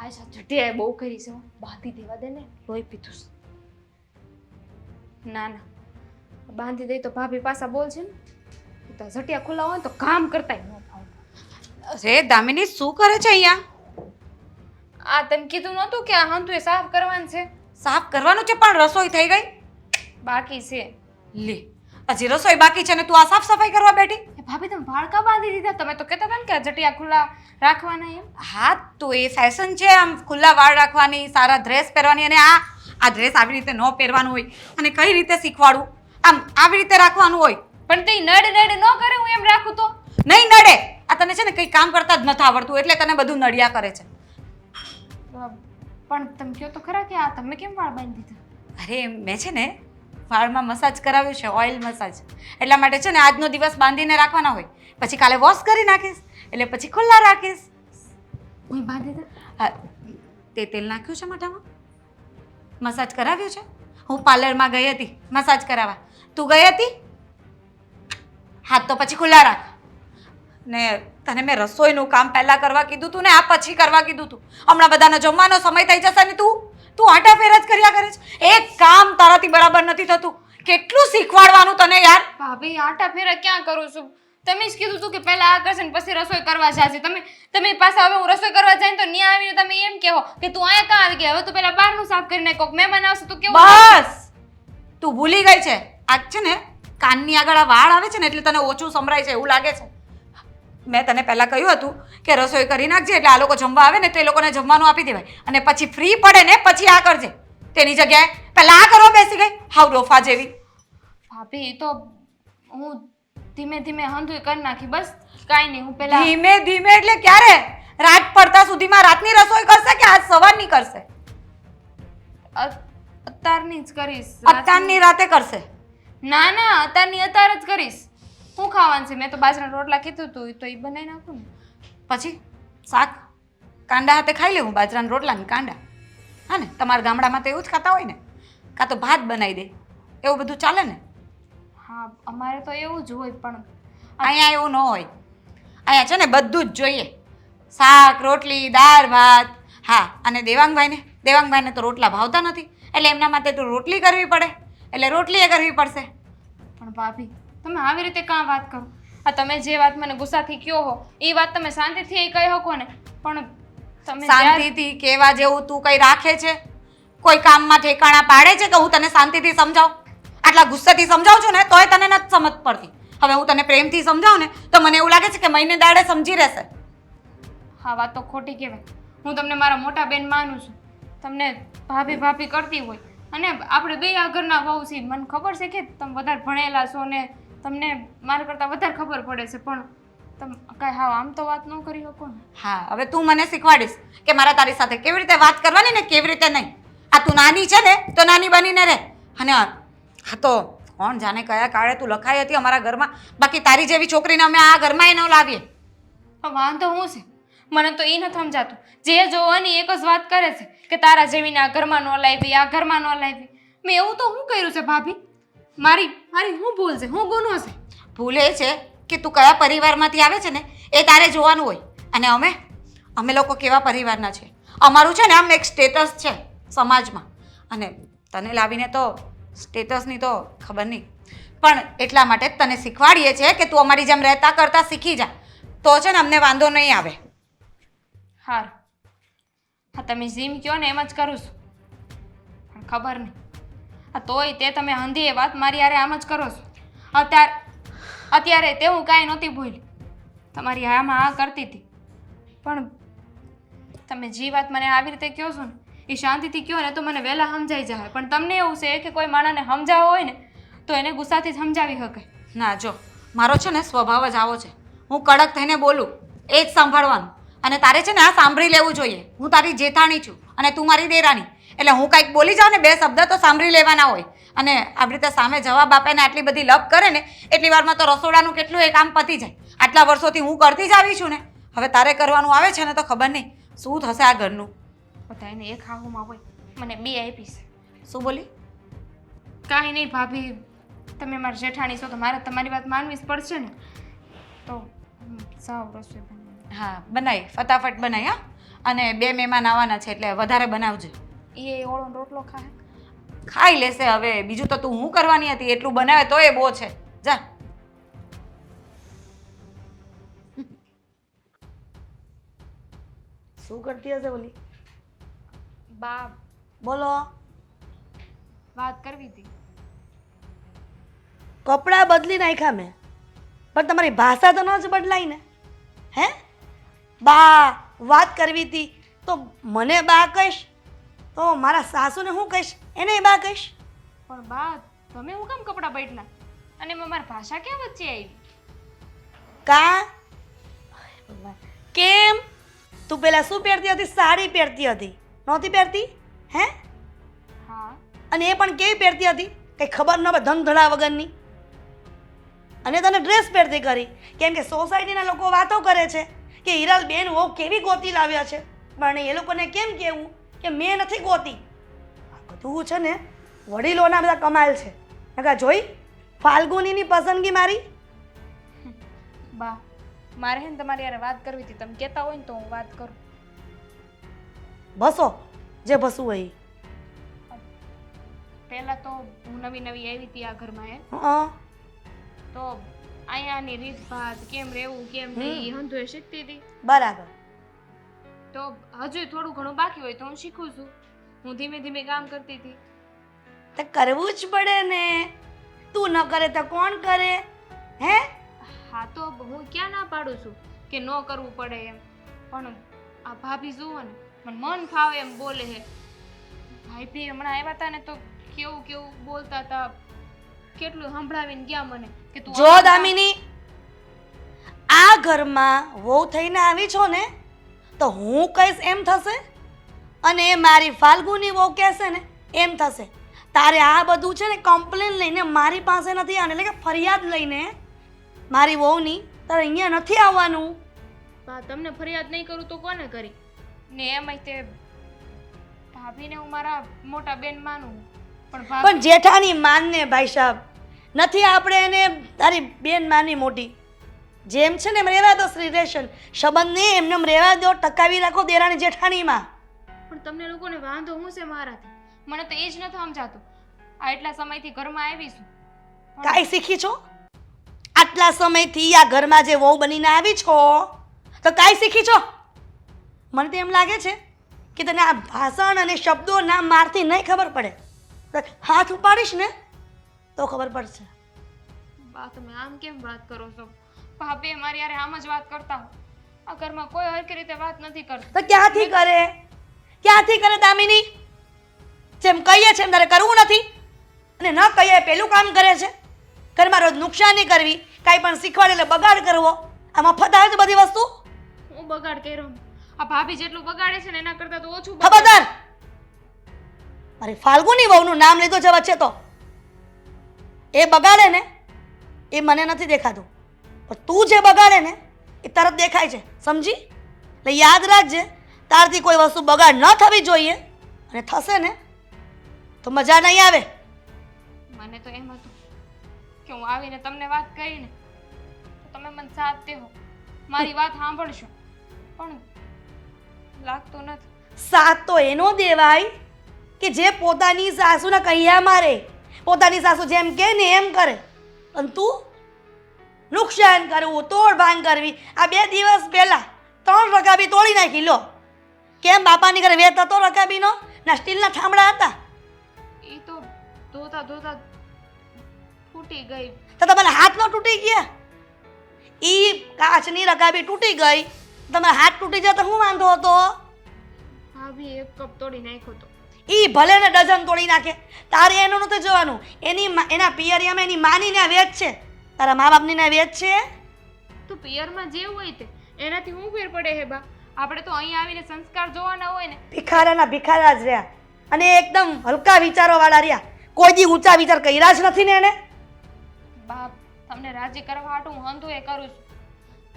આશા જટિયાએ બહુ કરી છે બાંધી દેવા દે ને લોહી પીધું ના ના બાંધી દે તો ભાભી પાછા બોલ છે ને તો જટિયા ખુલ્લા હોય તો કામ કરતાય ન થાય અરે દામિની શું કરે છે અહીંયા? આ તને કીધું નહોતું કે આ હંતુ એ સાફ કરવાનું છે સાફ કરવાનું છે પણ રસોઈ થઈ ગઈ? બાકી છે લે હજી રસોઈ બાકી છે ને તું આ સાફ સફાઈ કરવા બેઠી? એ ભાભી તમે વાળકા બાંધી દીધા તમે તો કહેતા હતા ને કે આ જટિયા ખુલ્લા રાખવાના એમ હા તો એ ફેશન છે આમ ખુલ્લા વાળ રાખવાની, સારા ડ્રેસ પહેરવાની અને આ ડ્રેસ આવી રીતે ન પહેરવાનું હોય અને કઈ રીતે શીખવાડું? આમ આવી રીતે રાખવાનું હોય. પણ તે નડ નડ ન કરે હું એમ રાખું તો નહીં નડે. આ તને છે ને કંઈ કામ કરતા જ નથી આવડતું એટલે તને બધું નડિયા કરે છે. પણ તમે કહો તો ખરા કે આ તમે કેમ વાળ બાંધી દીધા? અરે મેં છે ને વાળમાં મસાજ કરાવ્યું છે, ઓઇલ મસાજ. એટલા માટે છે ને આજનો દિવસ બાંધીને રાખવાના હોય, પછી કાલે વોશ કરી નાખીશ એટલે પછી ખુલ્લા રાખીશ. હું બાંધી દઉં હા, તે તેલ નાખ્યું છે મોઢામાં? મસાજ કરાવ્યું છે? હું પાર્લરમાં ગઈ હતી મસાજ કરાવવા. તું ગઈ હતી? હાથ તો પછી ખુલ્લા રાખ. ને તને મેં રસોઈનું કામ પહેલાં કરવા કીધું તું ને આ પછી કરવા કીધું તું. હમણાં બધાનો જમવાનો સમય થઈ જશે ને તું આટાફેર જ કર્યા કરે છે. એક કામ તારાથી બરાબર નથી થતું. કેટલું શીખવાડવાનું તને યાર? ભાભી આટા ફેરા ક્યાં કરું છું? તમે જ કીધું તું કે પહેલા આ કરશે ને પછી રસોઈ કરવા જાશે. તમે પાછા હવે હું રસોઈ કરવા જાય ને તો ન્યા આવીને તમે એમ કહો કે તું અહીંયા કાં આવી ગયા? હવે તો પહેલા બહારનું સાફ કરીને કોક મહેમાન આવશે તો કેવું? બસ તું ભૂલી ગઈ છે. આજ છે ને કાનની આગળ આ વાળ આવે છે ને એટલે તને ઓછું સંભળાય છે એવું લાગે છે. મેં તને પહેલાં કહ્યું હતું કે રસોઈ કરી નાખજે એટલે આ લોકો જમવા આવે ને તો એ લોકોને જમવાનું આપી દેવાય અને પછી ફ્રી પડે ને પછી આ કરજે. તેની જગ્યાએ પહેલાં આ કરવા બેસી ગઈ હાવ રોફા જેવી. ભાભી તો હું ધીમે ધીમે હંધુય કરી નાખી બસ કાંઈ નહીં. હું પહેલા ધીમે ધીમે એટલે ક્યારે? રાત પડતા સુધીમાં રાતની રસોઈ કરશે કે આજ સવારની કરશે? અત્યારની જ કરીશ. અત્યારની રાતે કરશે? ના ના અત્યારની અત્યારે જ કરીશ. શું ખાવાનું છે? મેં તો બાજરાના રોટલા કીધું તું તો એ બનાવી નાખું ને. પછી શાક કાંડા હાથે ખાઈ લેવું, બાજરાના રોટલા ને કાંડા. હા ને તમારા ગામડામાં તો એવું જ ખાતા હોય ને? કાં તો ભાત બનાવી દે એવું બધું ચાલે ને? હા અમારે તો એવું જ હોય પણ અહીંયા એવું ન હોય. અહીંયા છે ને બધું જ જોઈએ. શાક રોટલી દાળ ભાત. હા અને દેવાંગભાઈને તો રોટલા ભાવતા નથી એટલે એમના માટે તો રોટલી કરવી પડે એટલે રોટલી કરવી પડશે. પણ ભાભી તમે આવી રીતે કાં વાત કરો? આ તમે જે વાત મને ગુસ્સાથી કહો હો એ વાત તમે શાંતિથી કહી શકો ને. પણ તમે શાંતિથી કહેવા જેવું તું કંઈ રાખે છે? કોઈ કામમાં ઠેકાણા પાડે છે કે હું તને શાંતિથી સમજાવું? આટલા ગુસ્સાથી સમજાવું છું ને તોય તને નથી સમજ પડતી. હવે હું તને પ્રેમથી સમજાવું ને તો મને એવું લાગે છે કે મહિને દાડે સમજી રહેશે. હા વાત તો ખોટી કહેવાય. હું તમને મારા મોટા બેન માનું છું. તમને ભાભી ભાભી કરતી હોય અને આપણે બે આ ઘરના વહુ છીએ. મને ખબર છે કે તમે વધારે ભણેલા છો ને તમને મારા કરતાં વધારે ખબર પડે છે પણ તમે કાંઈ હા આમ તો વાત ન કરી શકો ને. હા હવે તું મને શીખવાડીશ કે મારા તારી સાથે કેવી રીતે વાત કરવાની ને કેવી રીતે નહીં. આ તું નાની છે ને તો નાની બનીને રહે. અને હા તો કોણ જાણે કયા કાળે તું લખાઈ હતી અમારા ઘરમાં. બાકી તારી જેવી છોકરીને અમે આ ઘરમાં ન લાવીએ. વાંધો હું છે? મને તો એ નથી સમજાતું. જે જોવાની એક જ વાત કરે છે કે તારા જેવીને આ ઘરમાં ન લાવી આ ઘરમાં ન લાવી. મેં એવું તો શું કર્યું છે ભાભી? મારી મારી શું ભૂલ છે? શું ગુનો છે? ભૂલ એ છે કે તું કયા પરિવારમાંથી આવે છે ને એ તારે જોવાનું હોય. અને અમે લોકો કેવા પરિવારના છે. અમારું છે ને આમ એક સ્ટેટસ છે સમાજમાં અને તને લાવીને તો સ્ટેટસની તો ખબર નહીં પણ એટલા માટે જ તને શીખવાડીએ છીએ કે તું અમારી જેમ રહેતા કરતાં શીખી જા તો છે ને અમને વાંધો નહીં આવે. હારું હા તમે જીમ કહો ને એમ જ કરું છું પણ ખબર નહીં આ તોય તે તમે હંધી એ વાત મારી યારે આમ જ કરો છો. અત્યારે તે હું કાંઈ નહોતી ભૂલી તમારી આમાં આ કરતી હતી પણ તમે જે વાત મને આવી રીતે કહો છો ને એ શાંતિથી કહો ને તો મને વહેલા સમજાઈ જાય. પણ તમને એવું છે કે કોઈ માણસને સમજાવવો હોય ને તો એને ગુસ્સાથી સમજાવી શકાય. ના જો મારો છે ને સ્વભાવ જ આવો છે. હું કડક થઈને બોલું એ જ સાંભળવાનું અને તારે છે ને આ સાંભળી લેવું જોઈએ. હું તારી જેઠાણી છું અને તું મારી દેરાણી એટલે હું કંઈક બોલી જાઉં ને બે શબ્દ તો સાંભળી લેવાના હોય. અને આવી રીતે સામે જવાબ આપે ને આટલી બધી લપ કરે ને એટલી વારમાં તો રસોડાનું કેટલું એ કામ પતી જાય. આટલા વર્ષોથી હું કરતી જ આવી છું ને હવે તારે કરવાનું આવે છે ને તો ખબર નહીં શું થશે આ ઘરનું. બધાને એક હાહુમાં હોય મને બે આપીશ. શું બોલી? કાંઈ નહીં ભાભી તમે મારી જેઠાણી છો તો મારે તમારી વાત માનવી જ પડશે ને તો સાવ રસોઈ બનાવી. હા બનાવી ફટાફટ બનાવી. હા અને 2 મહેમાન આવવાના છે એટલે વધારે બનાવજે. એ ઓળો ને રોટલો ખાય. ખાઈ લેશે હવે. બીજું તો તું હું કરવાની હતી? એટલું બનાવે તો એ બહુ છે. જા. શું કરતી હશે ઓલી? બા બોલો. વાત કરવી હતી. કપડાં બદલી નાખ્યા મેં, પણ તમારી ભાષા તો ન જ બદલાઈ ને. હે બા વાત કરવી હતી તો મને બા કહીશ, તો મારા સાસુને હું કહીશ એને બા કહીશ. પણ બા તમે હું કેમ કપડાં બદલા? અને એમાં મારી ભાષા ક્યાં વચ્ચે આવી? કા કેમ? તું પેલા શું પહેરતી હતી? સાડી પહેરતી હતી, નહોતી પહેરતી? હે હા. અને એ પણ કેવી પહેરતી હતી? કંઈ ખબર ન પડે, ધનધડા વગરની. અને તને ડ્રેસ પહેરતી કરી કેમ કે સોસાયટીના લોકો વાતો કરે છે કે હિરાલ બેન ઓ કેવી ગોતી લાવ્યા છે, પણ એ લોકોને કેમ કહેવું કે મેં નથી ગોતી? આ બધું છે ને વડીલોના બધા કમાલ છે. નકા જોઈ ફાલ્ગુનીની પસંદગી મારી. બા મારે હે ને તમારી યાર વાત કરવી હતી. તમે કહેતા હોય ને તો હું વાત કરું. બસો જે બસવું હોય. પહેલા તો હું નવી નવી આવી હતી આ ઘરમાં એમ, હા તો અહીંયાની રીત ભાત કેમ રહેવું કેમ નહીં હંધુએ શીખતી હતી. બરાબર. તો હજુ થોડું ઘણું બાકી હોય તો હું શીખું છું. હું ધીમે ધીમે કામ કરતી હતી. તો કરવું જ પડે ને. તું ન કરે તો કોણ કરે? હે હા તો હું ક્યાં ના પાડું છું કે ન કરવું પડે એમ, પણ આ ભાભી જુઓ ને મને મન ફાવે એમ બોલે હે. ભાઈ હમણાં આવ્યા હતા ને તો કેવું કેવું બોલતા હતા, કેટલું સંભળાવીને ગયા મને કે તું જો દામિની, આ ઘરમાં વહુ થઈને આવી છો ને તો હું કહીશ એમ થશે, અને મારી ફાલ્ગુની વહુ કહેશે ને એમ થશે. તારે આ બધું છે ને કમ્પ્લેન લઈને મારી પાસે નથી આવવાનું, એટલે કે ફરિયાદ લઈને મારી વહુની તારે અહીંયા નથી આવવાનું. બા તમને ફરિયાદ નહીં કરું તો કોને કરી? ને એમાંય તે ભાભીને હું મારા મોટા બેન માનું, પણ પણ જેઠાની માનને ભાઈ સાહેબ નથી આપણે એને તારી બેન માની મોટી. જેમ છે ને એમ રહેવા દો રિલેશન, સંબંધને એમને એમ રહેવા દો, ટકાવી રાખો દેરાણી જેઠાણીમાં. પણ તમને લોકોને વાંધો હું છે મારાથી? મને તો એ જ નથી સમજાતું. આ એટલા સમયથી ઘરમાં આવીશું કાંઈ શીખી છો? આટલા સમયથી આ ઘરમાં જે વહુ બનીને આવી છો તો કાંઈ શીખી છો? મને તો એમ લાગે છે કે તને આ ભાષણ અને શબ્દો ના મારથી નહીં ખબર પડે. હાથ ઉપાડીશ ને તો ખબર પડશે. બા તમે આમ કેમ વાત કરો છો? ભાભી મારી યારે આમ જ વાત કરતા હો. આ ઘરમાં કોઈ હરખી રીતે વાત નથી કરતું. તો ક્યાંથી કરે? ક્યાંથી કરે દામિની? જેમ કહીએ છે એમ તારે કરવું નથી, અને ન કહીએ પેલું કામ કરે છે. ઘરમાં રોજ નુકસાની કરવી, કાંઈ પણ શીખવાડે એટલે બગાડ કરવો. આ મફત આવે છે બધી વસ્તુ. હું બગાડ કર્યો? આ ભાભી જેટલું બગાડે છે ને એના કરતા તો ઓછું ખબરદાર! મારી ફાલ્ગુની વહુનું નામ લીધું છે વચ્ચે તો. એ બગાડે ને એ મને નથી દેખાતું, પણ તું જે બગાડે ને એ તરત દેખાય છે, સમજી? એટલે યાદ રાખજે, તારથી કોઈ વસ્તુ બગાડ ન થવી જોઈએ, અને થશે ને તો મજા નહીં આવે. મને તો એમ હતું કે હું આવીને તમને વાત કરીને તો તમે મને સાથ દેવો, મારી વાત સાંભળશો, પણ લાગતું નથી. સાથ તો એનો દેવાય કે જે પોતાની સાસુના કૈયા મારે, પોતાની સાસુ જેમ કહે ને એમ કરે. અને તું નુકસાન કરવું, તોડભાંગ કરવી. આ 2 દિવસ પહેલા 3 રકાબી તોડી નાખી. લો કેમ? બાપાની ઘરે વેત હતો રકાબીનો, ના સ્ટીલના થાંભળા હતા. એ તો ધોતા ધોતા ફૂટી ગઈ. તો તમારા હાથ ન તૂટી ગયા? ઈ કાચની રકાબી તૂટી ગઈ, તમારા હાથ તૂટી જાય તો શું વાંધો હતો? ભાભી એક કપ તોડી નાખ્યો તો. ઈ ભલે ને ડઝન તોડી નાખે, તારે એનું નથી જોવાનું. એના પિયરિયામાં એની માની ને વેચ છે, તારા મા બાપની ને વેચ છે. તો પિયરમાં જે હોય તે એનાથી હું ફેર પડે હે બા? આપણે તો અહીં આવીને સંસ્કાર જોવાના હોય ને. ભિખારાના ભિખારા જ રહ્યા, અને એકદમ હલકા વિચારો વાળા રહ્યા. કોઈ દી ઊંચા વિચાર કર્યા જ નથી ને એને. બાપ તમને રાજી કરવા હાટું હું હંધુએ કરું છું.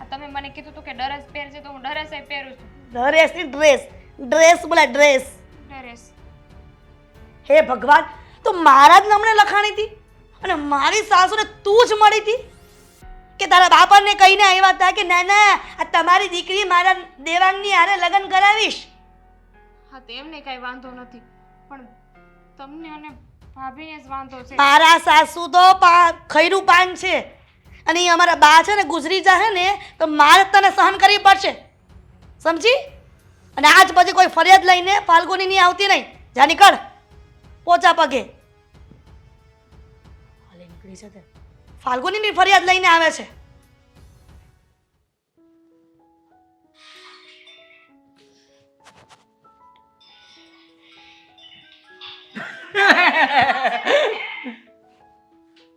આ તમે મને કીધું હતું કે ડ્રેસ પહેરશે તો હું ડ્રેસ પહેરું છું. ડ્રેસ ની ડ્રેસ, ડ્રેસ બોલા ડ્રેસ. ડ્રેસ હે ભગવાન, તો મારા જ નામણે લખાણી હતી અને મારી સાસુને તું જ મળી હતી. કે તારા બાપાને કહીને આવ્યા હતા કે ના ના આ તમારી દીકરી મારા દેવાંગની હારે લગ્ન કરાવીશ? હા તેમને કાંઈ વાંધો નથી, પણ તમને અને ભાભીને જ વાંધો છે. મારા સાસુ તો ખૈરું પાન છે, અને એ અમારા બા છે ને ગુજરી જાહે ને તો મારે તને સહન કરવી પડશે, સમજી? અને આજ પછી કોઈ ફરિયાદ લઈને ફાલ્ગુની ની આવતી નહીં. જા નીકળ પોચા પગે. હાલે નીકળી છે તે ફાલ્ગુનીની ફરિયાદ લઈને આવે છે.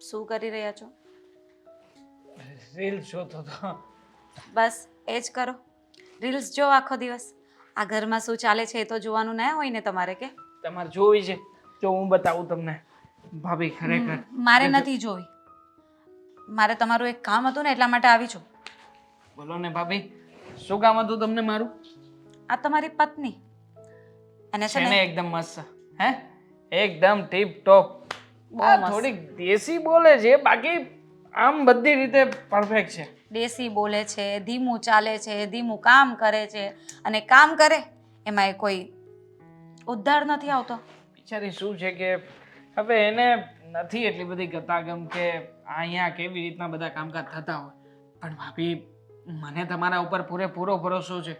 શું કરી રહ્યા છો? રીલ જોતો તો. બસ એ જ કરો, રીલ્સ જો આખો દિવસ. આ ઘરમાં શું ચાલે છે એ તો જોવાનું ના હોય ને તમારે કે? તમારે જોવી છે? જો હું બતાવું તમને. ભાભી ખરેખર મારે નથી જોવી. મારે તમારું એક કામ હતું ને એટલા માટે આવી છું. બોલો ને ભાભી, શું કામ હતું તમને મારું? આ તમારી પત્ની અને છે છે ને ને એકદમ મસ્ત, હે એકદમ ટીપ ટોપ. બહુ આ મસ્ત. થોડીક દેશી બોલે છે, બાકી આમ બધી રીતે પરફેક્ટ છે. દેશી બોલે છે, ધીમું ચાલે છે, ધીમું કામ કરે છે, અને કામ કરે એમાં એ કોઈ ઉદ્ધાર નથી આવતો. બિચારી શું છે કે હવે એને નથી એટલી બધી ગતાગમ કે અહીંયા કેવી રીતના બધા કામકાજ થતા હોય. પણ ભાભી, મને તમારા ઉપર પૂરેપૂરો ભરોસો છે.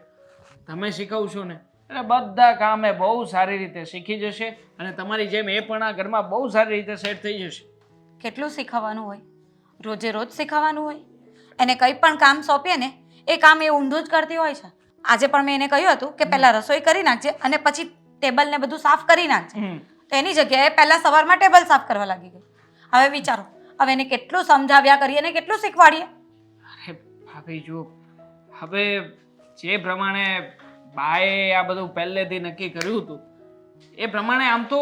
તમે શીખવશો ને એટલે બધા કામ એ બહુ સારી રીતે શીખી જશે, અને તમારી જેમ એ પણ આ ઘરમાં બહુ સારી રીતે સેટ થઈ જશે. કેટલું શીખવવાનું હોય? રોજે રોજ શીખવવાનું હોય? એને કંઈ પણ કામ સોંપીએ ને એ કામ એ ઊંધું જ કરતી હોય છે. આજે પણ મેં એને કહ્યું હતું કે પહેલાં રસોઈ કરી નાખજે અને પછી ટેબલ ને બધું સાફ કરી નાખજે. તો એની જગ્યાએ પહેલાં સવારમાં ટેબલ સાફ કરવા લાગી ગઈ. હવે વિચારો, હવે એને કેટલું સમજાવ્યા કરીએ ને કેટલું શીખવાડીએ? અરે ભાભી જો, હવે જે પ્રમાણે બાએ આ બધું પહેલેથી નક્કી કર્યું હતું એ પ્રમાણે આમ તો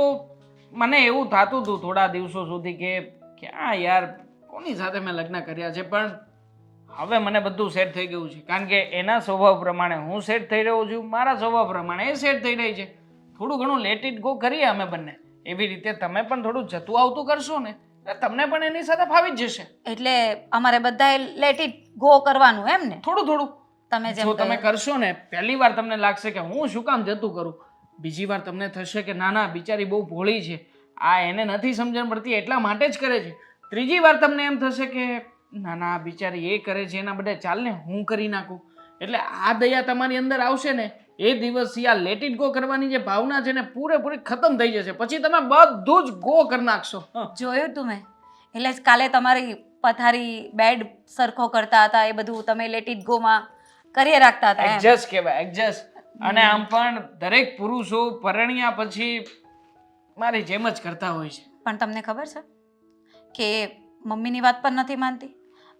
મને એવું થતું હતું થોડા દિવસો સુધી કે ક્યાં યાર કોની સાથે મેં લગ્ન કર્યા છે, પણ હવે મને બધું સેટ થઈ ગયું છે. કારણ કે એના સ્વભાવ પ્રમાણે હું સેટ થઈ રહ્યો છું, મારા સ્વભાવ પ્રમાણે એ સેટ થઈ રહી છે. થોડું ઘણું લેટ ઇટ ગો કરીએ અમે બંને. એવી રીતે તમે પણ થોડું જતું આવતું કરશો ને એટલે તમને પણ એની સાથે ફાવી જ જશે. એટલે અમારે બધાએ લેટ ઇટ ગો કરવાનું એમ ને? થોડું થોડું તમે જેમ જો તમે કહ્યું. કરશો ને, પહેલી વાર તમને લાગશે કે હું શું કામ જતું કરું, બીજી વાર તમને થશે કે ના ના બિચારી બહુ ભોળી છે, આ એને નથી સમજણ પડતી એટલા માટે જ કરે છે. ત્રીજી વાર તમને એમ થશે કે ના ના બિચારી એ કરે છે એના બદલે ચાલને હું કરી નાખું. એટલે આ દયા તમારી અંદર આવશે ને એ દિવસથી આ લેટ ઇટ ગો કરવાની જે ભાવના છે ને પૂરેપૂરી ખતમ થઈ જશે. પછી તમે બધું જ ગો કરી નાખશો. જોયું તું મેં. એટલે જ કાલે તમારી પથારી બેડ સરખો કરતા હતા, એ બધું તમે લેટ ઇટ ગોમાં કરી રાખતા હતા એમ. એડજસ્ટ કહેવાય, એડજસ્ટ. અને આમ પણ દરેક પુરુષો પરણ્યા પછી મારી જેમ જ કરતા હોય છે. પણ તમને ખબર છે કે મમ્મીની વાત પણ નથી માનતી?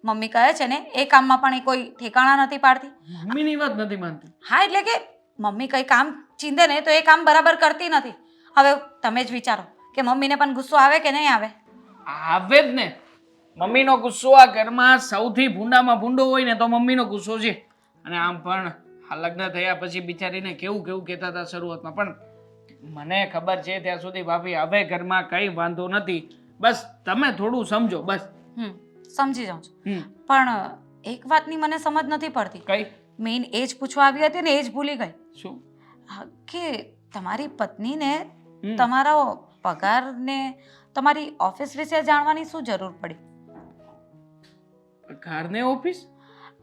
મમ્મી કહે છે ને એ કામમાં પણ એ કોઈ ઠેકાણા નથી પાડતી. મમ્મીની વાત નથી માનતી? હા, એટલે કે મમ્મી કંઈ કામ ચીંધે ને તો એ કામ બરાબર કરતી નથી. હવે તમે જ વિચારો કે મમ્મીને પણ ગુસ્સો આવે કે નહીં આવે? આવે જ ને. મમ્મીનો ગુસ્સો આ ઘરમાં સૌથી ભૂંડામાં ભૂંડો હોય ને તો મમ્મીનો ગુસ્સો છે. અને આમ પણ આ લગ્ન થયા પછી બિચારીને કેવું કેવું કહેતા હતા શરૂઆતમાં, પણ મને ખબર છે ત્યાં સુધી ભાભી હવે ઘરમાં કંઈ વાંધો નથી. બસ તમે થોડું સમજો બસ. સમજી જાઉં છું, પણ એક વાતની મને સમજ નથી પડતી. કઈ? મેઇન એ જ પૂછવા આવી હતી ને એ જ ભૂલી ગઈ. શું? કે તમારી પત્નીને તમારો પગાર ને તમારી ઓફિસ વિશે જાણવાની શું જરૂર પડી? ઘરને ઓફિસ?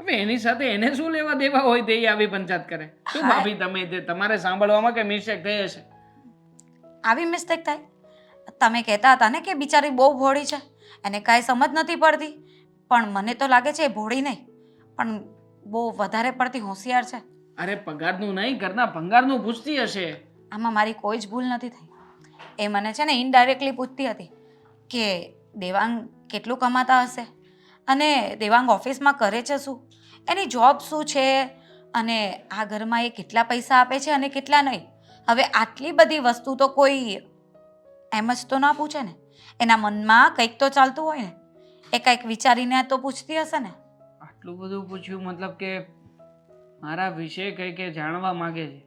હવે એની સાથે એને શું લેવા દેવા હોય તે આવી પંચાયત કરે? શું ભાભી તમે તમારે સાંભળવામાં કે મિસ્ટેક થઈ હશે? આવી મિસ્ટેક થાય? તમે કહેતા હતા ને કે બિચારી બહુ ભોળી છે, એને કાંઈ સમજ નથી પડતી. પણ મને તો લાગે છે એ ભોળી નહીં, પણ બહુ વધારે પડતી હોશિયાર છે. અરે પગારનું નહીં, ઘરના ભંગારનું પૂછતી હશે. આમાં મારી કોઈ જ ભૂલ નથી થઈ. એ મને છે ને ઇનડાયરેક્ટલી પૂછતી હતી કે દેવાંગ કેટલું કમાતા હશે, અને દેવાંગ ઓફિસમાં કરે છે શું, એની જોબ શું છે, અને આ ઘરમાં એ કેટલા પૈસા આપે છે અને કેટલા નહીં. હવે આટલી બધી વસ્તુ તો કોઈ એમ જ તો ના પૂછે ને. એના મનમાં કંઈક તો ચાલતું હોય ને, એ કંઈક વિચારીને તો પૂછતી હશે ને. આટલું બધું પૂછ્યું મતલબ કે મારા વિશે કંઈક એ જાણવા માંગે છે,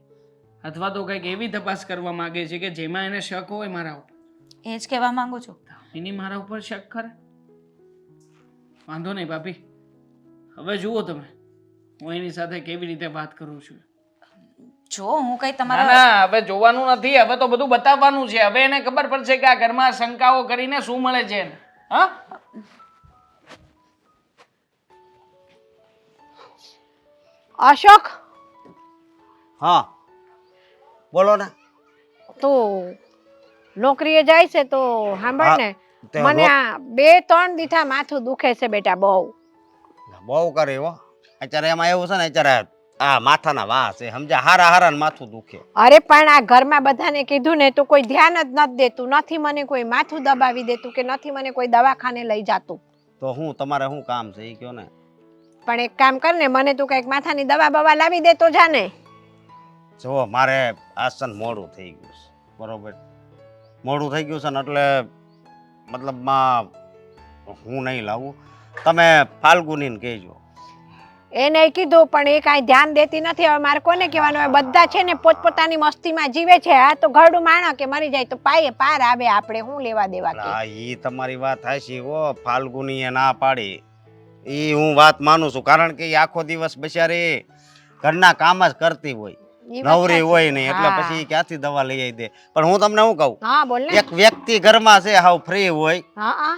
અથવા તો કંઈક એવી તપાસ કરવા માંગે છે કે જેમાં એને શક હોય મારા ઉપર. એ જ કહેવા માંગુ છું. એની મારા ઉપર શક કરે? વાંધો નહીં ભાભી, હવે જુઓ તમે હું એની સાથે કેવી રીતે વાત કરું છું. જો હું કઈ ના તમારા ના હવે જોવાનું નથી, હવે તો બધું બતાવવાનું છે. હવે એને ખબર પડશે કે આ ઘરમાં શંકાઓ કરીને શું મળે છે એને. હા અશોક, હા બોલો ને. તું નોકરીએ જાય છે તો સાંભળ ને, તે મને આ 2-3 દીઠા માથું દુખે છે બેટા બહુ. બહુ કરી હો. અત્યારે એમાં એવું છે ને, અત્યારે આ માથાના વાહ છે સમજ્યા, હારા હારા ને માથું દુખે. અરે પણ આ ઘરમાં બધાને કીધું ને તો કોઈ ધ્યાન જ નથી દેતું, નથી મને કોઈ માથું દબાવી દેતું કે નથી મને કોઈ દવાખાને લઈ જાતું. તો હું તમારે શું કામ છે એ કયો ને. પણ એક કામ કર ને, મને તું કઈક માથાની દવા બવા લાવી દે તો જાને. જો મારે આસન મોડું થઈ ગયું છે, બરોબર મોડું થઈ ગયું છે ને એટલે મતલબમાં હું નહીં લાવું, તમે ફાલ્ગુનીને કહેજો. એને કીધું પણ એ કાંઈ ધ્યાન દેતી નથી. હવે મારે કોને કહેવાનું? હવે બધા છે ને પોતપોતાની મસ્તીમાં જીવે છે. આ તો ઘરડું માણસ કે મરી જાય તો પાયે પાર આવે, આપણે શું લેવા દેવા કે. હા ઈ તમારી વાત હાચી હો. ફાલ્ગુનીએ ના પાડી ઈ હું વાત માનું છું, કારણ કે ઈ આખો દિવસ બિચારી ઘરના કામ જ કરતી હોય, ઈ વાત નવરી સાચી. હોય નહીં, એટલે હા. પછી ઈ ક્યાંથી દવા લઈ આવી દે. પણ હું તમને શું કહું, હા બોલ ને. એક વ્યક્તિ ઘરમાં છે હાવ ફ્રી હોય, હા હા,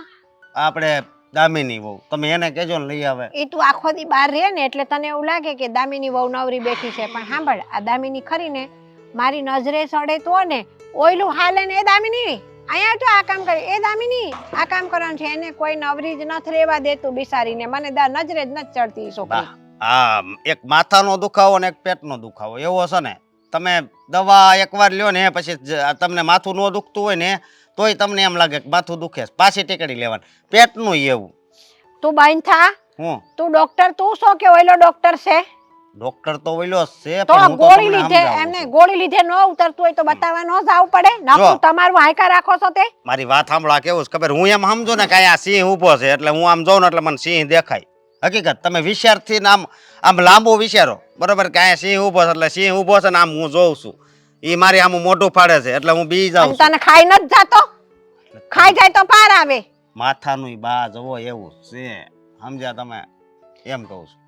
આપણે દામિની વહુ, તમે એને કહેજો ને લઈ આવે. એ તું આખો દી બહાર રહે ને એટલે તને એવું લાગે કે દામિની વહુ નવરી બેઠી છે, પણ સાંભળ, આ દામિની ખરી ને મારી નજરે સડે તો ને ઓયલું હાલે ને, એ દામિની અહીંયા તો આ કામ કરે, એ દામિની આ કામ કરવાનું છે, એને કોઈ નવરી જ નથી રહેવા દેતું બિસારીને. મને નજરે જ નથી ચડતી ઈ છોકરી. આ એક માથાનો દુખાવો ને એક પેટનો દુખાવો એવો છે ને, તમે દવા એકવાર લ્યો ને પછી તમને માથું ન દુખતું હોય ને તોય તમને એમ લાગે કે માથું દુખે છે, પાછી ટેકડી લેવાની. પેટનું એવું. તું બંધ થા. હું તું ડોક્ટર, તું શું કે ઓયલો ડોક્ટર છે? ડોક્ટર તો ઓઈલો છે, તો પણ હું તો ગોળી તમને લીધે સમજાવું એમને છું. ગોળી લીધે ન ઉતરતું હોય તો બતાવવા ન જાવું પડે? જો. નકરું તમારું હાયકા રાખો છો તે. મારી વાત સાંભળો, આ કેવું છે ખબર, હું એમ સમજો ને કે આ સિંહ ઊભો છે એટલે હું આમ જોઉં ને એટલે મને સિંહ દેખાય. હકીકત તમે વિચારથી આમ આમ લાંબુ વિચારો, બરોબર, કે અહીંયા સિંહ ઊભો છે એટલે સિંહ ઊભો છે ને આમ હું જોઉં છું, ઈ મારી આમ મોઢું ફાડે છે એટલે હું બી જાઉં અને છું. તને ખાઈ નથી જાતો? ખાઈ જાય તો પાર આવે. માથાનું બા જવો એવું છે, સમજ્યા તમે, એમ કહું છું.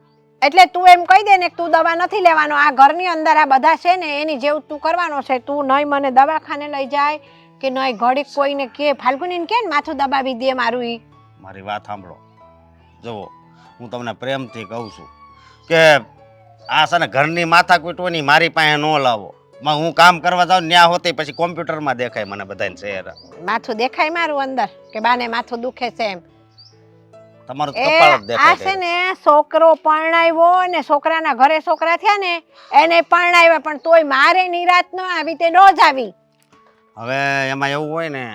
એટલે તું એમ કહી દે ને કે તું દવા નથી લેવાનો. આ ઘરની અંદર આ બધા છે ને એની જેવું તું કરવાનો છે. તું નહીં મને દવાખાને લઈ જાય કે નહીં ઘડીક કોઈને કે ફાલ્ગુનીને કે ને માથું દબાવી દે મારું. ઈ મારી વાત સાંભળો, જુઓ હું તમને પ્રેમથી કહું છું કે આ છે ને ઘરની માથાકૂટ હોય ને મારી પાસે ન લાવો. હું કામ કરવા જાઉં ન્યા હોતી પછી કોમ્પ્યુટરમાં દેખાય મને બધાને ચહેરા. માથું દેખાય મારું અંદર કે બાને માથું દુખે છે એમ? તમારું એ કપાળ જ આ છે દેખાય. ને છોકરો પરણાવ્યો ને છોકરાના ઘરે છોકરા થયા ને એને પરણાવ્યા, પણ તોય મારે નિરાત ન આવી તે રોજ આવી. હવે એમાં એવું હોય ને,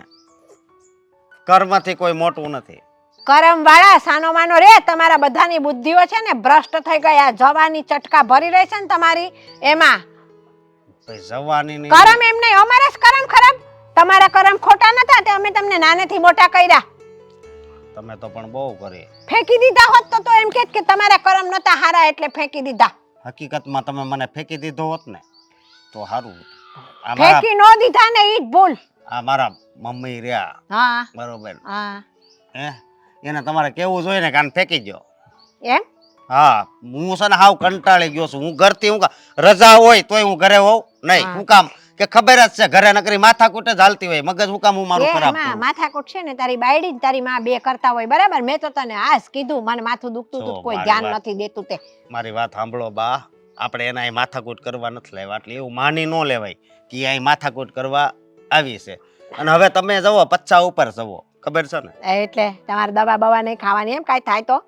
કર્મથી કોઈ મોટું નથી. કરમ વાળા સાનો માનો રે, તમારા બધાની બુદ્ધિઓ છે ને ભ્રષ્ટ થઈ ગયા. જવાની ચટકા ભરી રહી છે ને તમારી એમાં. ભાઈ જવાની નહીં. કરમ એમ નહીં, અમારા જ કરમ ખરાબ. તમારા કરમ ખોટા નતા તે અમે તમને નાનેથી મોટા કર્યા. તમે તો પણ બહુ કરી. ફેંકી દીધા હોત તો એમ કેત કે તમારા કરમ નતા હારા એટલે ફેંકી દીધા. હકીકતમાં તમે મને ફેંકી દીધો હોત ને તો સારું. આ મારા ફેંકી નો દીધા ને ઈ જ ભૂલ. આ મારા મમ્મી રહ્યા, હા બરોબર, હા એને તમારે કેવું જોઈએ ને કે આને ફેંકી દો. એમ હા હું છે ને હાવ કંટાળી ગયો છું. હું ઘરથી હું રજા હોય તોય હું ઘરે હોઉં નહીં. શું કામ કે ખબર જ છે ઘરે નકરી માથાકૂટ જ હાલતી હોય, મગજ હું કામ હું મારું ખરાબ કરું. માથાકૂટ છે ને તારી બાયડી ને તારી માં બે કરતા હોય, બરાબર? મેં તો તને આજ કીધું મને માથું દુખતું હતું, જો કોઈ મારી ધ્યાન વાત. નથી દેતું તે. મારી વાત સાંભળો બા, આપણે એના અહીં માથાકૂટ કરવા નથી લાવ્યા, એટલે એવું માની ન લેવાય કે અહીં માથાકૂટ કરવા આવી છે. અને હવે તમે જવો પચ્છા ઉપર જવો, ખબર છે ને, એટલે તમારે દવા બવા નહીં ખાવાની એમ કાંઈ થાય તો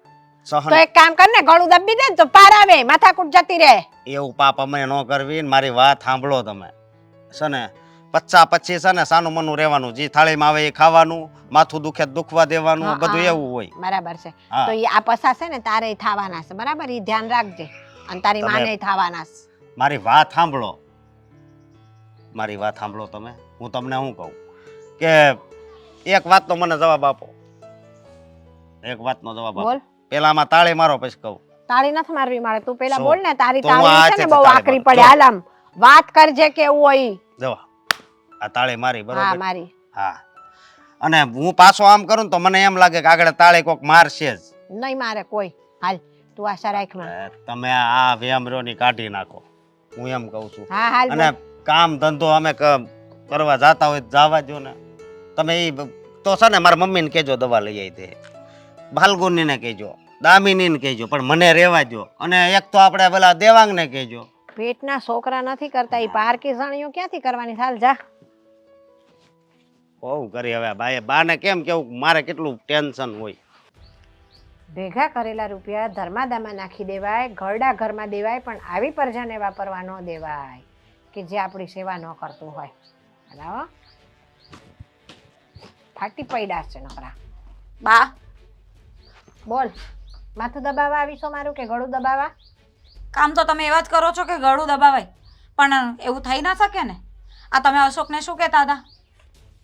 સહન. તો એક કામ કર ને ગળું દબી દે ને તો પાર આવે, માથાકૂટ જતી રહે. એવું પાપ અમે ન કરવી ને. મારી વાત સાંભળો તમે, છે ને પચ્ચા પછી છે ને સાનું મનું રહેવાનું, જે થાળીમાં આવે એ ખાવાનું, માથું દુખે તો દુખવા દેવાનું, હા, બધું હા. એવું હોય. બરાબર છે. હા. તો આ પસા છે ને તારે થવાના છે, બરાબર? ઈ ધ્યાન રાખજે. અને તારી તમે- માને થવાના છે. મારી વાત સાંભળો, મારી વાત સાંભળો તમે, હું તમને શું કહું કે એક વાતનો મને જવાબ આપો, એક વાતનો જવાબ આપો. બોલ. પેલામાં તાળી મારો પછી કહું. તાળી નથી મારવી મારે, તું પેલા શું? બોલ ને. તારી તો હું તાળી છે હાથેથી ને બહુ તાળી આકરી મારું. પડે. જો. હાલ આમ વાત કરજે કેવું હોય ઈ. જવા આ તાળી મારી, હા બરોબર? મારી. હા. અને હું પાછો આમ કરું ને તો મને એમ લાગે કે આગળ તાળી કોક મારશે જ. નહીં મારે કોઈ. હાલ તું આશા રાખમાં. તમે આ વેમરોની કાઢી નાખો, હું એમ કહું છું. હા હાલ અને કામ ધંધો અમે કરવા જાતા હોય તો જવા દો ને. તમે એ તો છે ને મારા મમ્મીને કહેજો દવા લઈ આવી દે, ફાલ્ગુનીને કહેજો, દામિનીને કહેજો, પણ મને રહેવા દો. અને એક તો આપણે પેલા દેવાંગને કહેજો. પેટના છોકરા નથી કરતા એ પારકી સણીઓ ક્યાંથી કરવાની? હાલ જા. બહુ કરી હવે બાએ બાને કેમ કેવું મારે કેટલું ટેન્શન હોય. ભેગા કરેલા રૂપિયા ધર્માદામાં નાખી દેવાય, ઘરડા ઘરમાં દેવાય, પણ આવી પ્રજાને વાપરવા ન દેવાય કે જે આપણી સેવા ન કરતું હોય. બરાબર? ફાટી પડ્યા છે નકરા. બા બોલ, માથું દબાવવા આવીશો મારું કે ગળું દબાવવા? કામ તો તમે એવા જ કરો છો કે ગળું દબાવાય, પણ એવું થઈ ના શકે ને. આ તમે અશોકને શું કહેતા હતા?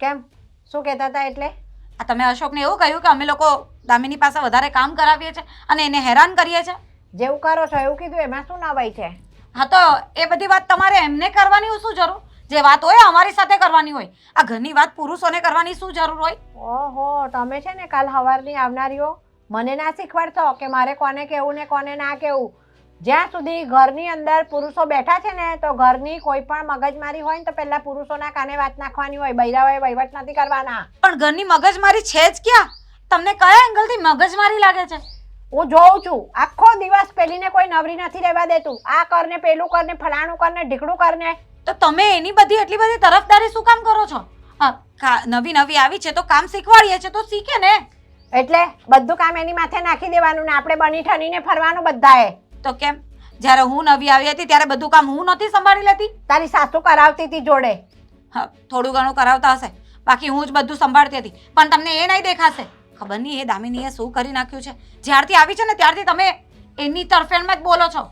કેમ? શું કહેતા હતા એટલે? આ તમે અશોકને એવું કહ્યું કે અમે લોકો દામિની પાસે વધારે કામ કરાવીએ છીએ અને એને હેરાન કરીએ છીએ. જેવું કરો છો એવું કીધું, એમાં શું નવાઈ છે? હા તો એ બધી વાત તમારે એમને કરવાની શું જરૂર? જે વાત હોય અમારી સાથે કરવાની હોય. આ ઘરની વાત પુરુષોને કરવાની શું જરૂર હોય? ઓહો, તમે છે ને કાલ સવારની આવનારીઓ મને ના શીખવાડશો કે મારે કોને કહેવું ને કોને ના કહેવું. જ્યાં સુધી ઘરની અંદર પુરુષો બેઠા છે ને તો ઘરની કોઈ પણ મગજમારી હોય ને તો પહેલા પુરુષોના કાને વાત નાખવાની હોય, બૈરાઓએ વહીવટ નથી કરવાના. પણ ઘરની મગજમારી છે જ ક્યાં? તમને કયા એંગલથી મગજમારી લાગે છે? હું જોઉં છું આખો દિવસ પેલીને કોઈ નવરી નથી રહેવા દેતું. આ કર ને પેલું કર ને ફલાણું કર ને ઢીકડું કર ને. તો તમે એની બધી એટલી બધી તરફદારી શું કામ કરો છો? નવી નવી આવી છે તો કામ શીખવાડીએ છે તો શીખે ને. એટલે બધું કામ એની માથે નાખી દેવાનું ને આપણે બની ઠનીને ફરવાનું બધાએ. તો કેમ? જ્યારે હું નવી આવી હતી ત્યારે બધું કામ હું નથી સંભાળી લેતી? તારી સાસુ કરાવતી હતી જોડે. હા, થોડું ઘણું કરાવતા હશે, બાકી હું જ બધું સંભાળતી હતી. પણ તમને એ નહીં દેખાશે. ખબર નહીં એ દામિનીએ શું કરી નાખ્યું છે. જ્યારથી આવી છે ને ત્યારથી તમે એની તરફેણમાં જ બોલો છો.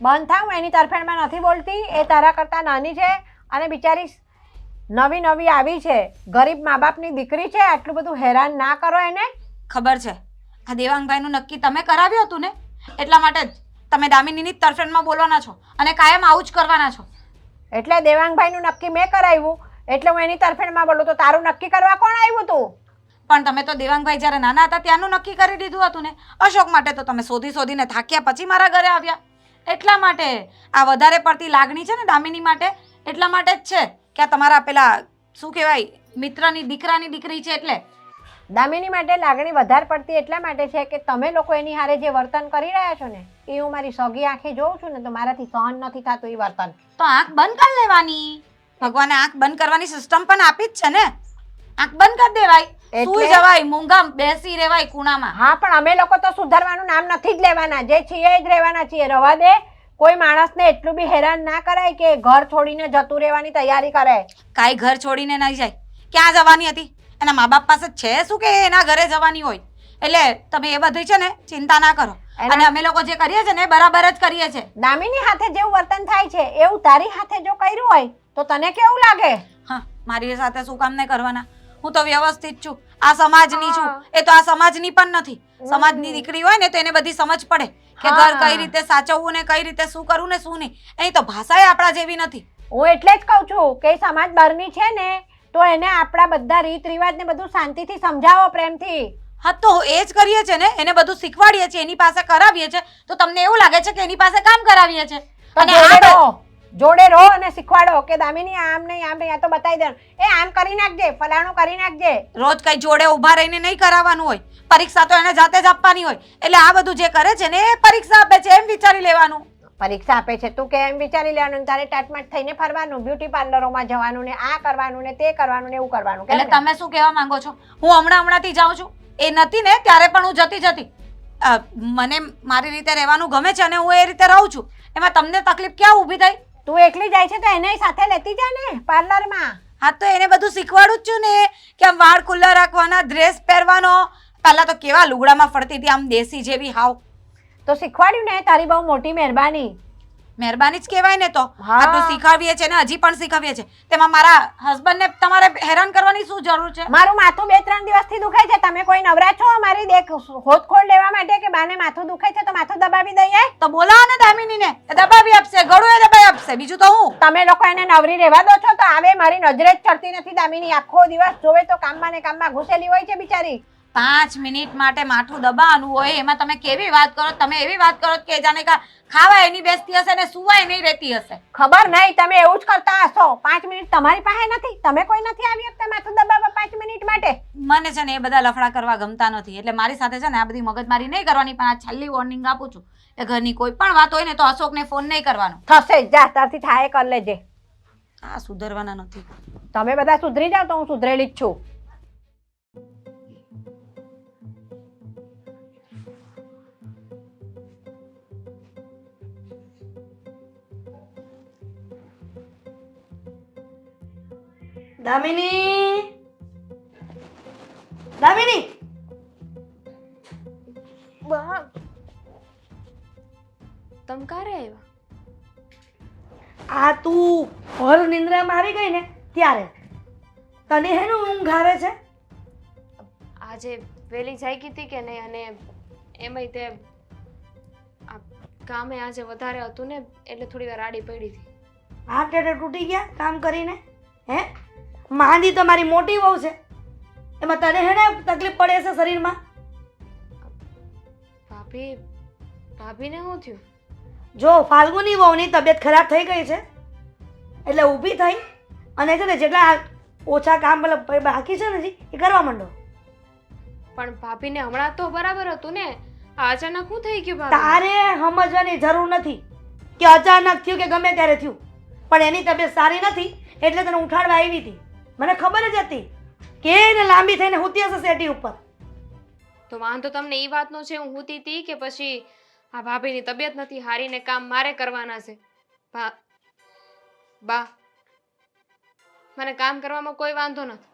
બંધ થાવ, એની તરફેણમાં નથી બોલતી. એ તારા કરતાં નાની છે અને બિચારી નવી નવી આવી છે, ગરીબ મા બાપની દીકરી છે. આટલું બધું હેરાન ના કરો એને. ખબર છે આ દેવાંગભાઈનું નક્કી તમે કરાવ્યું હતું ને, એટલા માટે જ તમે દામિનીની જ તરફેણમાં બોલવાના છો અને કાયમ આવું જ કરવાના છો. એટલે દેવાંગભાઈનું નક્કી મેં કરાવ્યું એટલે હું એની તરફેણમાં બોલું. તો તારું નક્કી કરવા કોણ આવ્યું તું? પણ તમે તો દેવાંગભાઈ જ્યારે નાના હતા ત્યાંનું નક્કી કરી દીધું હતું ને. અશોક માટે તો તમે શોધીને થાક્યા પછી મારા ઘરે આવ્યા. એટલા માટે આ વધારે પડતી લાગણી છે ને દામિની માટે, એટલા માટે જ છે કે આ તમારા પેલા શું કહેવાય મિત્રની દીકરાની દીકરી છે. એટલે દામિની માટે લાગણી વધારે પડતી એટલા માટે છે કે તમે લોકો એની હારે જે વર્તન કરી રહ્યા છો ને એ હું મારી સગી આંખે જોઉં છું ને તો મારાથી સહન નથી થતું એ વર્તન. તો આંખ બંધ કરી લેવાની. ભગવાને આંખ બંધ કરવાની સિસ્ટમ પણ આપી જ છે ને. આંખ બંધ કરી દેવાય, સૂઈ જવાય, મૂંગા બેસી રહેવાય ખૂણામાં. હા, પણ અમે લોકો તો સુધારવાનું નામ નથી જ લેવાના. જે છીએ જ રહેવાના છીએ. રવા દે. કોઈ માણસને એટલું બી હેરાન ના કરાય કે ઘર છોડીને જતું રહેવાની તૈયારી કરે. કાંઈ ઘર છોડીને નહીં જાય. ક્યાં જવાની હતી? એના મા બાપ પાસે છે શું કે એના ઘરે જવાની હોય? એટલે તમે એ બધી છે ને ચિંતા ના કરો. અને અમે લોકો જે કરીએ છીએ ને બરાબર જ કરીએ છીએ. દામિની હાથે જેવું વર્તન થાય છે એવું તારી હાથે જો કર્યું હોય તો તને કેવું લાગે? હા, મારી સાથે શું કામ નહીં કરવાના? હું તો વ્યવસ્થિત છું, આ સમાજની છું. એ તો આ સમાજની પણ નથી. સમાજની દીકરી હોય ને તો એને બધી સમજ પડે કે ઘર કઈ રીતે સાચવવું ને કઈ રીતે શું કરવું ને શું નહીં. એની તો ભાષા આપણા જેવી નથી. હું એટલે જ કહું છું કે સમાજ બહારની છે ને તો એને આપણા બધા રીત રિવાજ ને બધું શાંતિથી સમજાવો, પ્રેમથી. હા તો એ જ કરીએ છે ને, એને બધું શીખવાડીએ છીએ, એની પાસે કરાવીએ છીએ. તો તમને એવું લાગે છે કે એની પાસે કામ કરાવીએ છીએ? અને જોડે રહો અને શીખવાડો કે દામિની આમ નહીં આમ નહીં, આ તો બતાવી દે, એ આમ કરી નાખજે, ફલાણું કરી નાખજે. રોજ કઈ જોડે ઊભા રહીને નહીં કરાવવાનું હોય. પરીક્ષા તો એને જાતે જ આપવાની હોય. એટલે આ બધું જે કરે છે ને એ પરીક્ષા આપે છે એમ વિચારી લેવાનું. પરીક્ષા આપે છે તું કે એમ વિચારી લેવાનું, તારે ટાટમાટ થઈને ફરવાનું, બ્યુટી પાર્લરોમાં જવાનું ને આ કરવાનું ને તે કરવાનું ને એવું કરવાનું. એટલે તમે શું કહેવા માંગો છો? હું હમણાંથી જાઉં છું. એ નથી ને ત્યારે પણ હું જતી. મને મારી રીતે રહેવાનું ગમે છે અને હું એ રીતે રહું છું. એમાં તમને તકલીફ ક્યાં ઊભી થઈ? તું એકલી જાય છે તો એને સાથે લેતી જા ને પાર્લરમાં. હા તો એને બધું શીખવાડું જ છું ને કે આમ વાળ ખુલ્લા રાખવાના, ડ્રેસ પહેરવાનો. પહેલા તો કેવા લુગડામાં ફરતી હતી આમ દેશી જેવી હાવ. તો શીખવાડ્યું ને, તારી બહુ મોટી મહેરબાની. મહેરબાની જ કહેવાય ને. તો આટલું શીખવીએ છે ને હજી પણ શીખવીએ છે. તેમાં મારા હસબન્ડને તમારે હેરાન કરવાની શું જરૂર છે? મારું માથું 2-3 દિવસથી દુખાય છે. તમે કોઈ નવરા છો મારી દેખ હોદખોળ લેવા માટે કે બાને માથું દુખાય છે તો માથું દબાવી દઈએ? તો બોલાવો ને દામિનીને, એ દબાવી આપશે, ગળું એ દબાવી આપશે. બીજું તો હું. તમે લોકો એને નવરી રહેવા દો છો તો આવે મારી નજરે જ ચડતી નથી દામિની. આખો દિવસ જોવે તો કામમાં ને કામમાં ઘૂસેલી હોય છે બિચારી. 5 મિનિટ માટે માથું દબાવવાનું હોય એમાં તમે કેવી વાત કરો? તમે એવી વાત કરો કે જાણે કે ખાવા એની બેસતી હશે ને સુવાય નહીં રહેતી હશે. ખબર નહીં તમે એવું જ કરતા હશો. 5 મિનિટ તમારી પાસે નથી, તમે કોઈ નથી આવી શકતા માથું દબાવવા 5 મિનિટ માટે. મને છે ને એ બધા લફડા કરવા ગમતા નથી, એટલે મારી સાથે છે ને આ બધી મગજમારી નહીં કરવાની. પણ આ છેલ્લી વોર્નિંગ આપું છું કે ઘરની કોઈ પણ વાત હોય ને તો અશોકને ફોન નહીં કરવાનો. થશે જ, જા તારથી થાય કરી લેજે. આ સુધરવાના નથી. તમે બધા સુધરી જાઓ તો હું સુધરેલી જ છું. દામિની, દામિની, તમ ક્યારે આવ્યા? આ તું ભર નિંદ્રામાં આવી ગઈ ને ત્યારે તને હેનું ઊંઘ આવે છે? આજે વહેલી જાગી હતી કે નહીં, અને એમાંય તે આ કામે આજે વધારે હતું ને એટલે થોડી વાર આડી પડી હતી. હાથ ટેટે તૂટી ગયા કામ કરીને? હે, માંદી તો મારી મોટી વહુ છે, એમાં તને હેને તકલીફ પડે છે શરીરમાં? ભાભીને શું થયું? જો ફાલ્ગુની વહુની તબિયત ખરાબ થઈ ગઈ છે એટલે ઊભી થઈ અને છે ને જેટલા ઓછા કામ મતલબ બાકી છે ને હજી એ કરવા માંડો. પણ ભાભીને હમણાં તો બરાબર હતું ને, આ અચાનક શું થઈ ગયું ભાભી? તારે સમજવાની જરૂર નથી કે અચાનક થયું કે ગમે ત્યારે થયું, પણ એની તબિયત સારી નથી એટલે તને ઉઠાડવા આવી હતી. મને ખબર જ હતી કે એને લાંબી થઈને હુતી હશે સેટી ઉપર. તો વાંધો તમને એ વાતનો છે હું હુતી હતી કે પછી આ ભાભીની તબિયત નથી હારી ને કામ મારે કરવાના છે? બા, મને કામ કરવામાં કોઈ વાંધો નથી,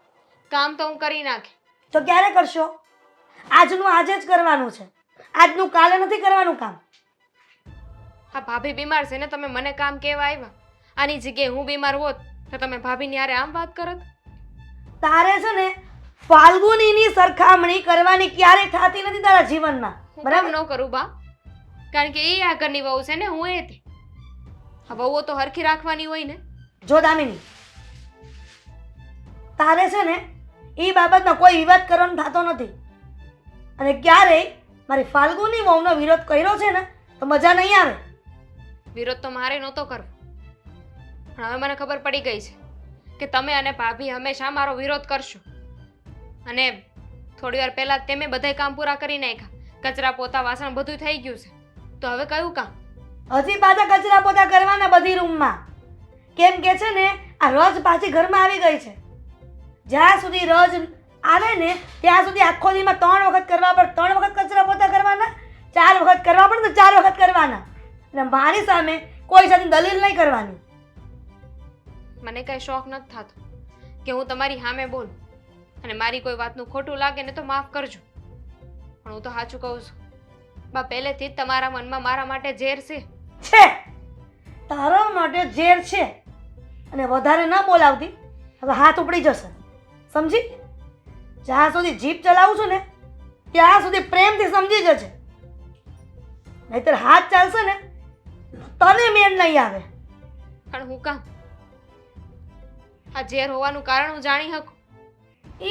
કામ તો હું કરી નાખી. તો ક્યારે કરશો? આજનું આજે જ કરવાનું છે, આજનું કાલે નથી કરવાનું કામ. આ ભાભી બીમાર છે ને તમે મને કામ કેવા આવ્યા? આની જગ્યાએ હું બીમાર હોત તો તમે ભાભીની હારે આમ વાત કરત? તારે છે ને ફાલ્ગુનીની સરખામણી કરવાની ક્યારેય થતી નથી તારા જીવનમાં, હું બરાબર? કામ ન કરું બા, કારણ કે એ આ ઘરની વહુ છે ને, હું એ હતી. આ વહુઓ તો હરખી રાખવાની હોય ને. જો દામિની, તારે છે ને એ બાબતમાં કોઈ વિવાદ કરવાનો થતો નથી, અને ક્યારેય મારી ફાલ્ગુની વહુનો વિરોધ કર્યો છે ને તો મજા નહીં આવે. વિરોધ તો મારે નહોતો કરવો, પણ હવે મને ખબર પડી ગઈ છે કે તમે અને ભાભી હંમેશા મારો વિરોધ કરશો. અને થોડી વાર પહેલા તમે બધાય કામ પૂરા કરી નાખ્યા, કચરા પોતા વાસણ બધું થઈ ગયું છે, તો હવે કયું કામ? હજી પાછા કચરા પોતા કરવાના બધી રૂમમાં, કેમ કે છે ને આ રજ પાછી ઘરમાં આવી ગઈ છે. જ્યાં સુધી રજ આવે ને ત્યાં સુધી આખો દીમાં 3 વખત કરવા પડે, 3 વખત કચરા પોતા કરવાના, 4 વખત કરવા પડે તો 4 વખત કરવાના. અને મારી સામે કોઈ સાથે દલીલ નહીં કરવાની. મને કઈ શોખ નથી થતો કે હું તમારી સામે બોલું, અને મારી કોઈ વાતનું ખોટું લાગે ને તો માફ કરજો, પણ હું તો સાચું કહું છું બા, પહેલેથી જ તમારા મનમાં મારા માટે ઝેર છે. છે તારા માટે ઝેર છે, અને વધારે ન બોલાવતી. હવે હાથ ઉપડી જશે, સમજી? જ્યાં સુધી જીભ ચલાવું છું ને ત્યાં સુધી પ્રેમથી સમજી જજે, નહીતર હાથ ચાલશે ને તને મેળ નહીં આવે. પણ હું કામ આ ઝેર હોવાનું કારણ હું જાણી શકું?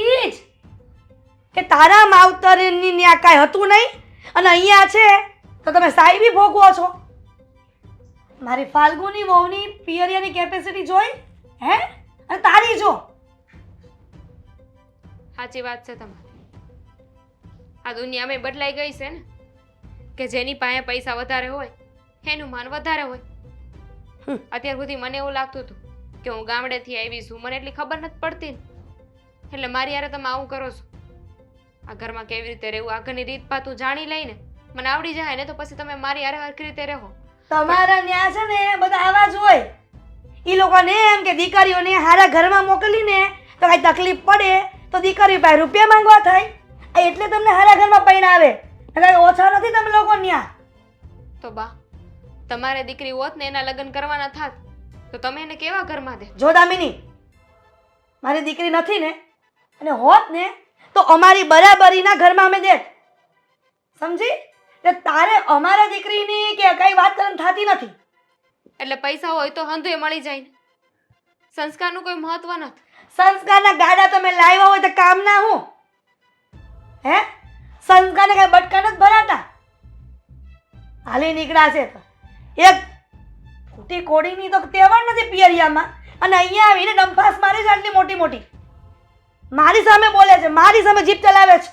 ઈ જ કે તારા માવતરની ન્યા કાંઈ હતું નહીં અને અહીંયા છે તો તમે સાહેબી ભોગવો છો. મારી ફાલ્ગુની વહુની પિયરિયાની કેપેસિટી જોઈ હે, અને તારી જો. સાચી વાત છે તમારી. આ દુનિયામાં બદલાઈ ગઈ છે ને, કે જેની પાસે પૈસા વધારે હોય એનું માન વધારે હોય. અત્યાર સુધી મને એવું લાગતું હતું કે હું ગામડેથી આવી છું, મને એટલી ખબર નથી પડતી ને, એટલે મારી યારે તમે આવું કરો છો. આ ઘરમાં કેવી રીતે રહેવું, આ ઘરની રીત પાતું જાણી લઈને મને આવડી જાય ને તો પછી તમે મારી યારે હરખી રીતે રહો. તમારા ન્યા છે ને બધા આવા જ હોય. એ લોકોને એમ કે દીકરીઓને હારા ઘરમાં મોકલીને તો કાંઈ તકલીફ પડે તો દીકરીઓ પાસે રૂપિયા માંગવા થાય, એટલે તમને હારા ઘરમાં પૈણાવે. કાંઈ ઓછા નથી તમે લોકો ન્યા. તો બા, તમારે દીકરી હોત ને એના લગ્ન કરવાના થાત તો તમે એને કેવા ઘરમાં દે? જો દામિની, મારી દીકરી નથી ને અને હોત ને તો અમારી બરાબરીના ઘરમાં અમે દેત, સમજી? એટલે તારે અમારા દીકરીની કે કઈ વાત કરવાની થતી નથી. એટલે પૈસા હોય તો હંધુએ મળી જાય ને, સંસ્કારનું કોઈ મહત્વ નથી. સંસ્કારના ગાડા તમે લાવ્યા હોય તો કામ ના હું. હે સંસ્કારને કઈ બટકા નથી ભરાતા? હાલી નીકળ્યા છે તો એક ખોટી કોડીની તો તહેવાર નથી પિયરિયામાં, અને અહીંયા આવીને ડંફાસ મારે છે આટલી મોટી મોટી. મારી સામે બોલે છે, મારી સામે જીભ ચલાવે છે.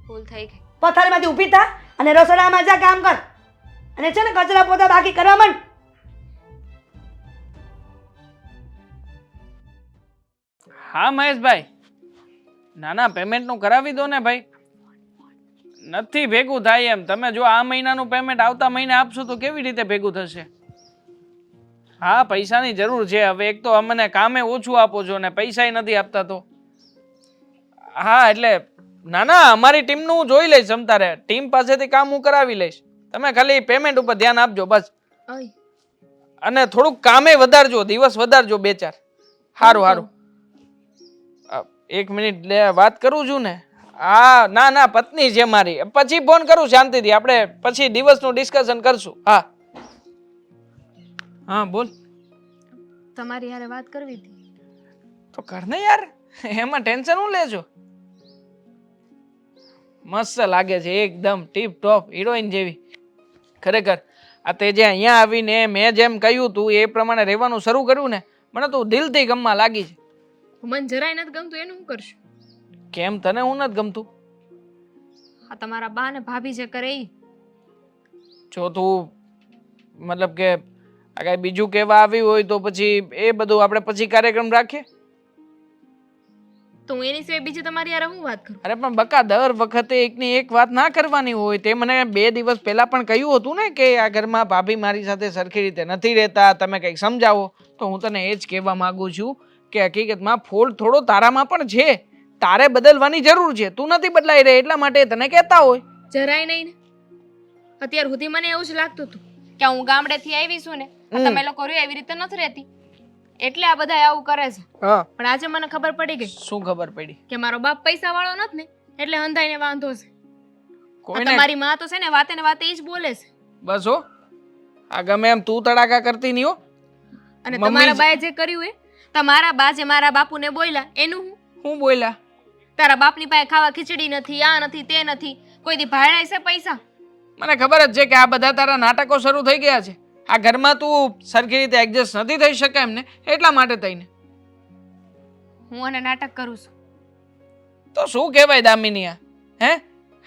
ભૂલ થઈ ગઈ. પથારીમાંથી ઊભી થા અને રસોડામાં જા કામ કર, અને છે ને કચરા પોતા બાકી કરવા માંડ. હા મહેશભાઈ, ના ના પેમેન્ટનું કરાવી દો ને ભાઈ. નથી ભેગું થાય એમ. તમે જો આ મહિનાનું પેમેન્ટ આવતા મહિને આપશો તો કેવી રીતે ભેગું થશે? હા પૈસાની જરૂર છે. હવે એક તો અમને કામે ઓછું આપો છો ને પૈસાય નથી આપતા તો. હા એટલે ના ના અમારી ટીમનું હું જોઈ લઈશ. તારે ટીમ પાસેથી કામ હું કરાવી લઈશ. તમે ખાલી પેમેન્ટ ઉપર ધ્યાન આપજો બસ. અને થોડુંક કામે વધારજો, દિવસ વધારજો 2-4. સારું સારું. એક મિનિટ વાત કરું છું ને. હા ના ના પત્ની છે મારી. પછી ફોન કરું શાંતિથી. આપણે પછી દિવસનું ડિસ્કશન કરશું. હા હા બોલ. તમારી યારે વાત કરવી હતી. તો કર ને યાર, એમાં ટેન્શન હું લેજો. મસ્ત લાગે છે એકદમ ટીપ ટોપ હિરોઈન જેવી. ખરેખર આ તે જે અહીંયા આવીને મેં જેમ કહ્યું તું એ પ્રમાણે રહેવાનું શરૂ કર્યું ને, મને તો દિલથી ગમવા લાગી છે. મને જરાય નથી ગમતું એનું શું કરશું? કેમ તને હું નથી ગમતું? આ તમારા બા ને ભાભી જે કરે ઈ. જો તું મતલબ કે આ કઈ બીજું કહેવા આવી હોય તો પછી એ બધું આપણે પછી કાર્યક્રમ રાખીએ. તો હું એની સિવાય બીજી તમારી યારે હું વાત કરું? અરે પણ બકા દર વખતે એકની એક વાત ના કરવાની હોય. તે મને 2 દિવસ પહેલા પણ કહ્યું હતું ને કે આ ઘરમાં ભાભી મારી સાથે સરખી રીતે નથી રહેતા, તમે કંઈક સમજાવો. તો હું તને એ જ કહેવા માંગુ છું કે હકીકતમાં ફોલ્ટ થોડો તારામાં પણ છે. તારે બદલવાની જરૂર છે. તું નથી બદલાઈ રહી એટલા માટે તને કહેતા હોય. જરાય નહીં ને. અત્યાર સુધી મને એવું જ લાગતું હતું કે હું ગામડેથી આવી છું ને, તમે લોકો રહ્યો એવી રીતે નથી રહેતી, એટલે આ બધા આવું કરે છે. હા પણ આજે મને ખબર પડી ગઈ. શું ખબર પડી? કે મારો બાપ પૈસા વાળો નથી ને, એટલે હંધાઈને વાંધો છે. આ કોઈને તમારી માં તો છે ને વાતે ને વાતે ઈ જ બોલે છે. બસ હો, આ ગમે એમ તું તડાકા કરતી નહીં હો. અને મમ્મી તમારા બાએ જે કર્યું એ, તમારા બા જે મારા બાપુને બોલ્યા એનું હું બોલ્યા? તારા બાપની પાસે ખાવા ખીચડી નથી, આ નથી, તે નથી, કોઈ દી ભાડાય છે પૈસા? મને ખબર જ છે કે આ બધા તારા નાટકો શરૂ થઈ ગયા છે. આ ઘરમાં તું સરખી રીતે એડજસ્ટ નથી થઈ શકે એમને, એટલા માટે થઈને હું અને નાટક કરું છું. તો શું કહેવાય દામિની? હે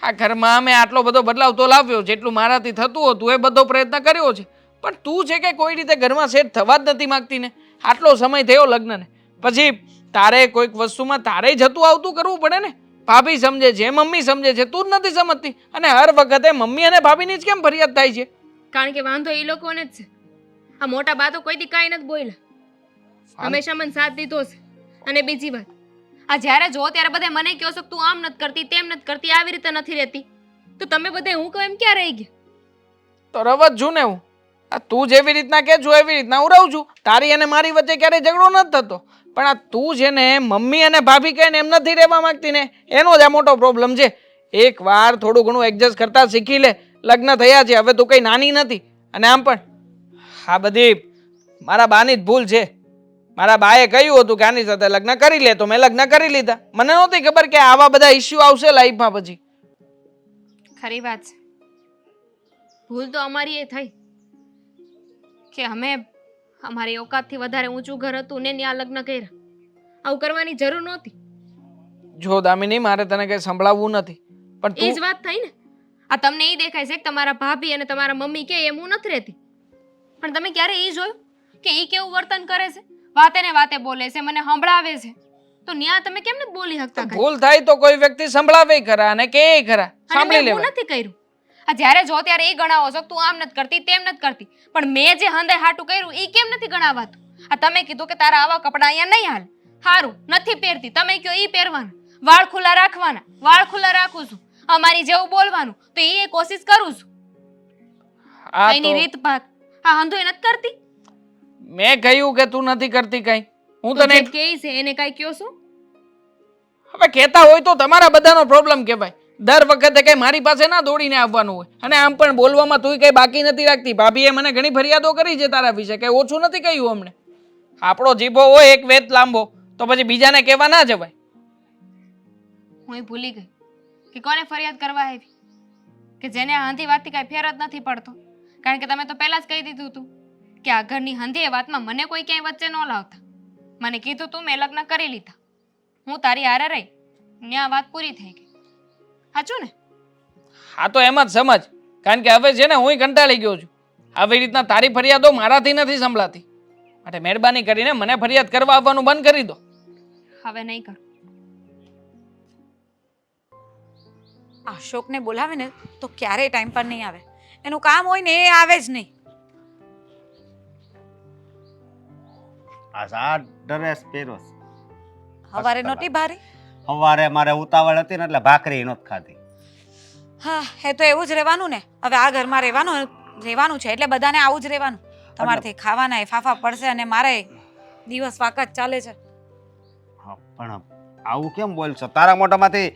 આ ઘરમાં અમે આટલો બધો બદલાવ તો લાવ્યો, જેટલું મારાથી થતું હતું એ બધો પ્રયત્ન કર્યો છે, પણ તું છે કે કોઈ રીતે ઘરમાં સેટ થવા જ નથી માંગતી ને. આટલો સમય થયો લગ્નને, પછી તારે કોઈક વસ્તુમાં તારે જતું આવતું કરવું પડે ને. ભાભી સમજે છે, મમ્મી સમજે છે, તું જ નથી સમજતી. અને હર વખતે મમ્મી અને ભાભીની જ કેમ ફરિયાદ થાય છે? કારણ કે વાંધો એ લોકોને જ છે. આ મોટા બા તો કોઈ દી કાંઈ નથી બોલ્યા, હંમેશા મને સાથ દીધો છે. અને બીજી વાત, આ જ્યારે જો ત્યારે બધા મને કહો છો કે તું આમ નથી કરતી, તેમ નથી કરતી, આવી રીતે નથી રહેતી, તો તમે બધે હું કહું એમ ક્યાં રહી ગયા? તો રવત છું ને હું. આ તું જેવી રીતના કે છું એવી રીતના હું રહું છું. તારી અને મારી વચ્ચે ક્યારેય ઝઘડો નથી થતો. પણ આ તું છે ને મમ્મી અને ભાભી કહીને એમ નથી રહેવા માંગતી ને, એનો જ આ મોટો પ્રોબ્લેમ છે. એક વાર થોડું ઘણું એડજસ્ટ કરતા શીખી લે. લગ્ન થયા છે, હવે તું કઈ નાની નથી. અને આમ પણ આ બધી મારા બાની જ ભૂલ છે. મારા બાએ કહ્યું હતું કે આની સાથે લગ્ન કરી લે, તો મેં લગ્ન કરી લીધા. મને નહોતી ખબર કે આવા બધા ઇસ્યુ આવશે લાઈફમાં પછી. ખરી વાત છે. ભૂલ તો અમારી એ થઈ કે અમે અમારી ઓકાતથી વધારે ઊંચું ઘર હતું ને ત્યાં લગ્ન કર્યા. આવું કરવાની જરૂર નહોતી. જો દામિની, મારે તને કઈ સંભળાવવું નથી, પણ એ જ તું વાત થઈ ને. આ તમને એ દેખાય છે કે તમારા ભાભી અને તમારા મમ્મી કે એમ હું નથી રહેતી, પણ તમે ક્યારે એ જોયું કે એ કેવું વર્તન કરે છે? વાતે ને વાતે બોલે છે, મને સંભળાવે છે, તો ન્યા તમે કેમ નથી બોલી શકતા કાંઈ? ભૂલ થાય તો કોઈ વ્યક્તિ સંભળાવે ખરા અને કે ખરા, અને સાંભળી મેં હું લેવાય. નથી કર્યું. આ જ્યારે જો ત્યારે એ ગણાવો છો કે તું આમ નથી કરતી, તેમ નથી કરતી, પણ મેં જે હંદે હાટું કર્યું એ કેમ નથી ગણાવાતું? આ તમે કીધું કે તારા આવા કપડાં અહીંયા નહીં હાલ, સારું નથી પહેરતી, તમે કહો એ પહેરવાના, વાળ ખુલ્લા રાખવાના, વાળ ખુલ્લા રાખું છું, અમારી જેવું બોલવાનું, તો એ કોશિશ કરું છું. આ એની તો રીત ભાત હા હંધુ નથી કરતી. મેં કહ્યું કે તું નથી કરતી કઈ. હું તો તને જે કહે છે એને કાંઈ કહો છો? હવે કહેતા હોય તો તમારા બધાનો પ્રોબ્લેમ કહેવાય. દર વખતે કઈ મારી પાસે ના દોડીને આવવાનું હોય. અને આમ પણ બોલવામાં તું કઈ બાકી નથી રાખતી. ભાભીએ મને ઘણી ફરિયાદો કરી છે તારા વિશે, કઈ ઓછું નથી કહ્યું અમને. આપણો જીભો હોય એક વેત લાંબો, તો પછી બીજાને કહેવા ના જવાય. હું ભૂલી ગઈ. કે કોને ફરિયાદ કરવા આવી? કે જેને હાંધી વાતથી કાંઈ ફેર જ નથી પડતો. કારણ કે તમે તો પહેલાં જ કહી દીધું હતું કે આ ઘરની હાંધી એ વાતમાં મને કોઈ ક્યાંય વચ્ચે ન લાવતા. મને કીધું તું મેં લગ્ન કરી લીધા, હું તારી હારે રહી, ને આ વાત પૂરી થઈ ગઈ. સાચું ને? હા તો એમ જ સમજ, કારણ કે હવે છે ને હું કંટાળી ગયો છું. આવી રીતના તારી ફરિયાદો મારાથી નથી સંભળાતી. માટે મહેરબાની કરીને મને ફરિયાદ કરવા આવવાનું બંધ કરી દો. હવે નહીં કરું. અશોકને બોલાવે ને તો ક્યારેય ટાઈમ પર નહીં આવે. એનું કામ હોય ને એ આવે જ નહીં. આ ડ્રેસ પહેરો છે. હવારે નહોતી ભારી? સવારે મારે ઉતાવળ હતી ને એટલે ભાખરી નહોતી ખાધી. હા, એ તો એવું જ રહેવાનું ને. હવે આ ઘરમાં રહેવાનું છે એટલે બધાને આવું જ રહેવાનું. તમારથી ખાવાના એ ફાફા પડશે અને મારે દિવસ વાકત ચાલે છે. હા, પણ આવું કેમ બોલશો? તારા મોઢામાંથી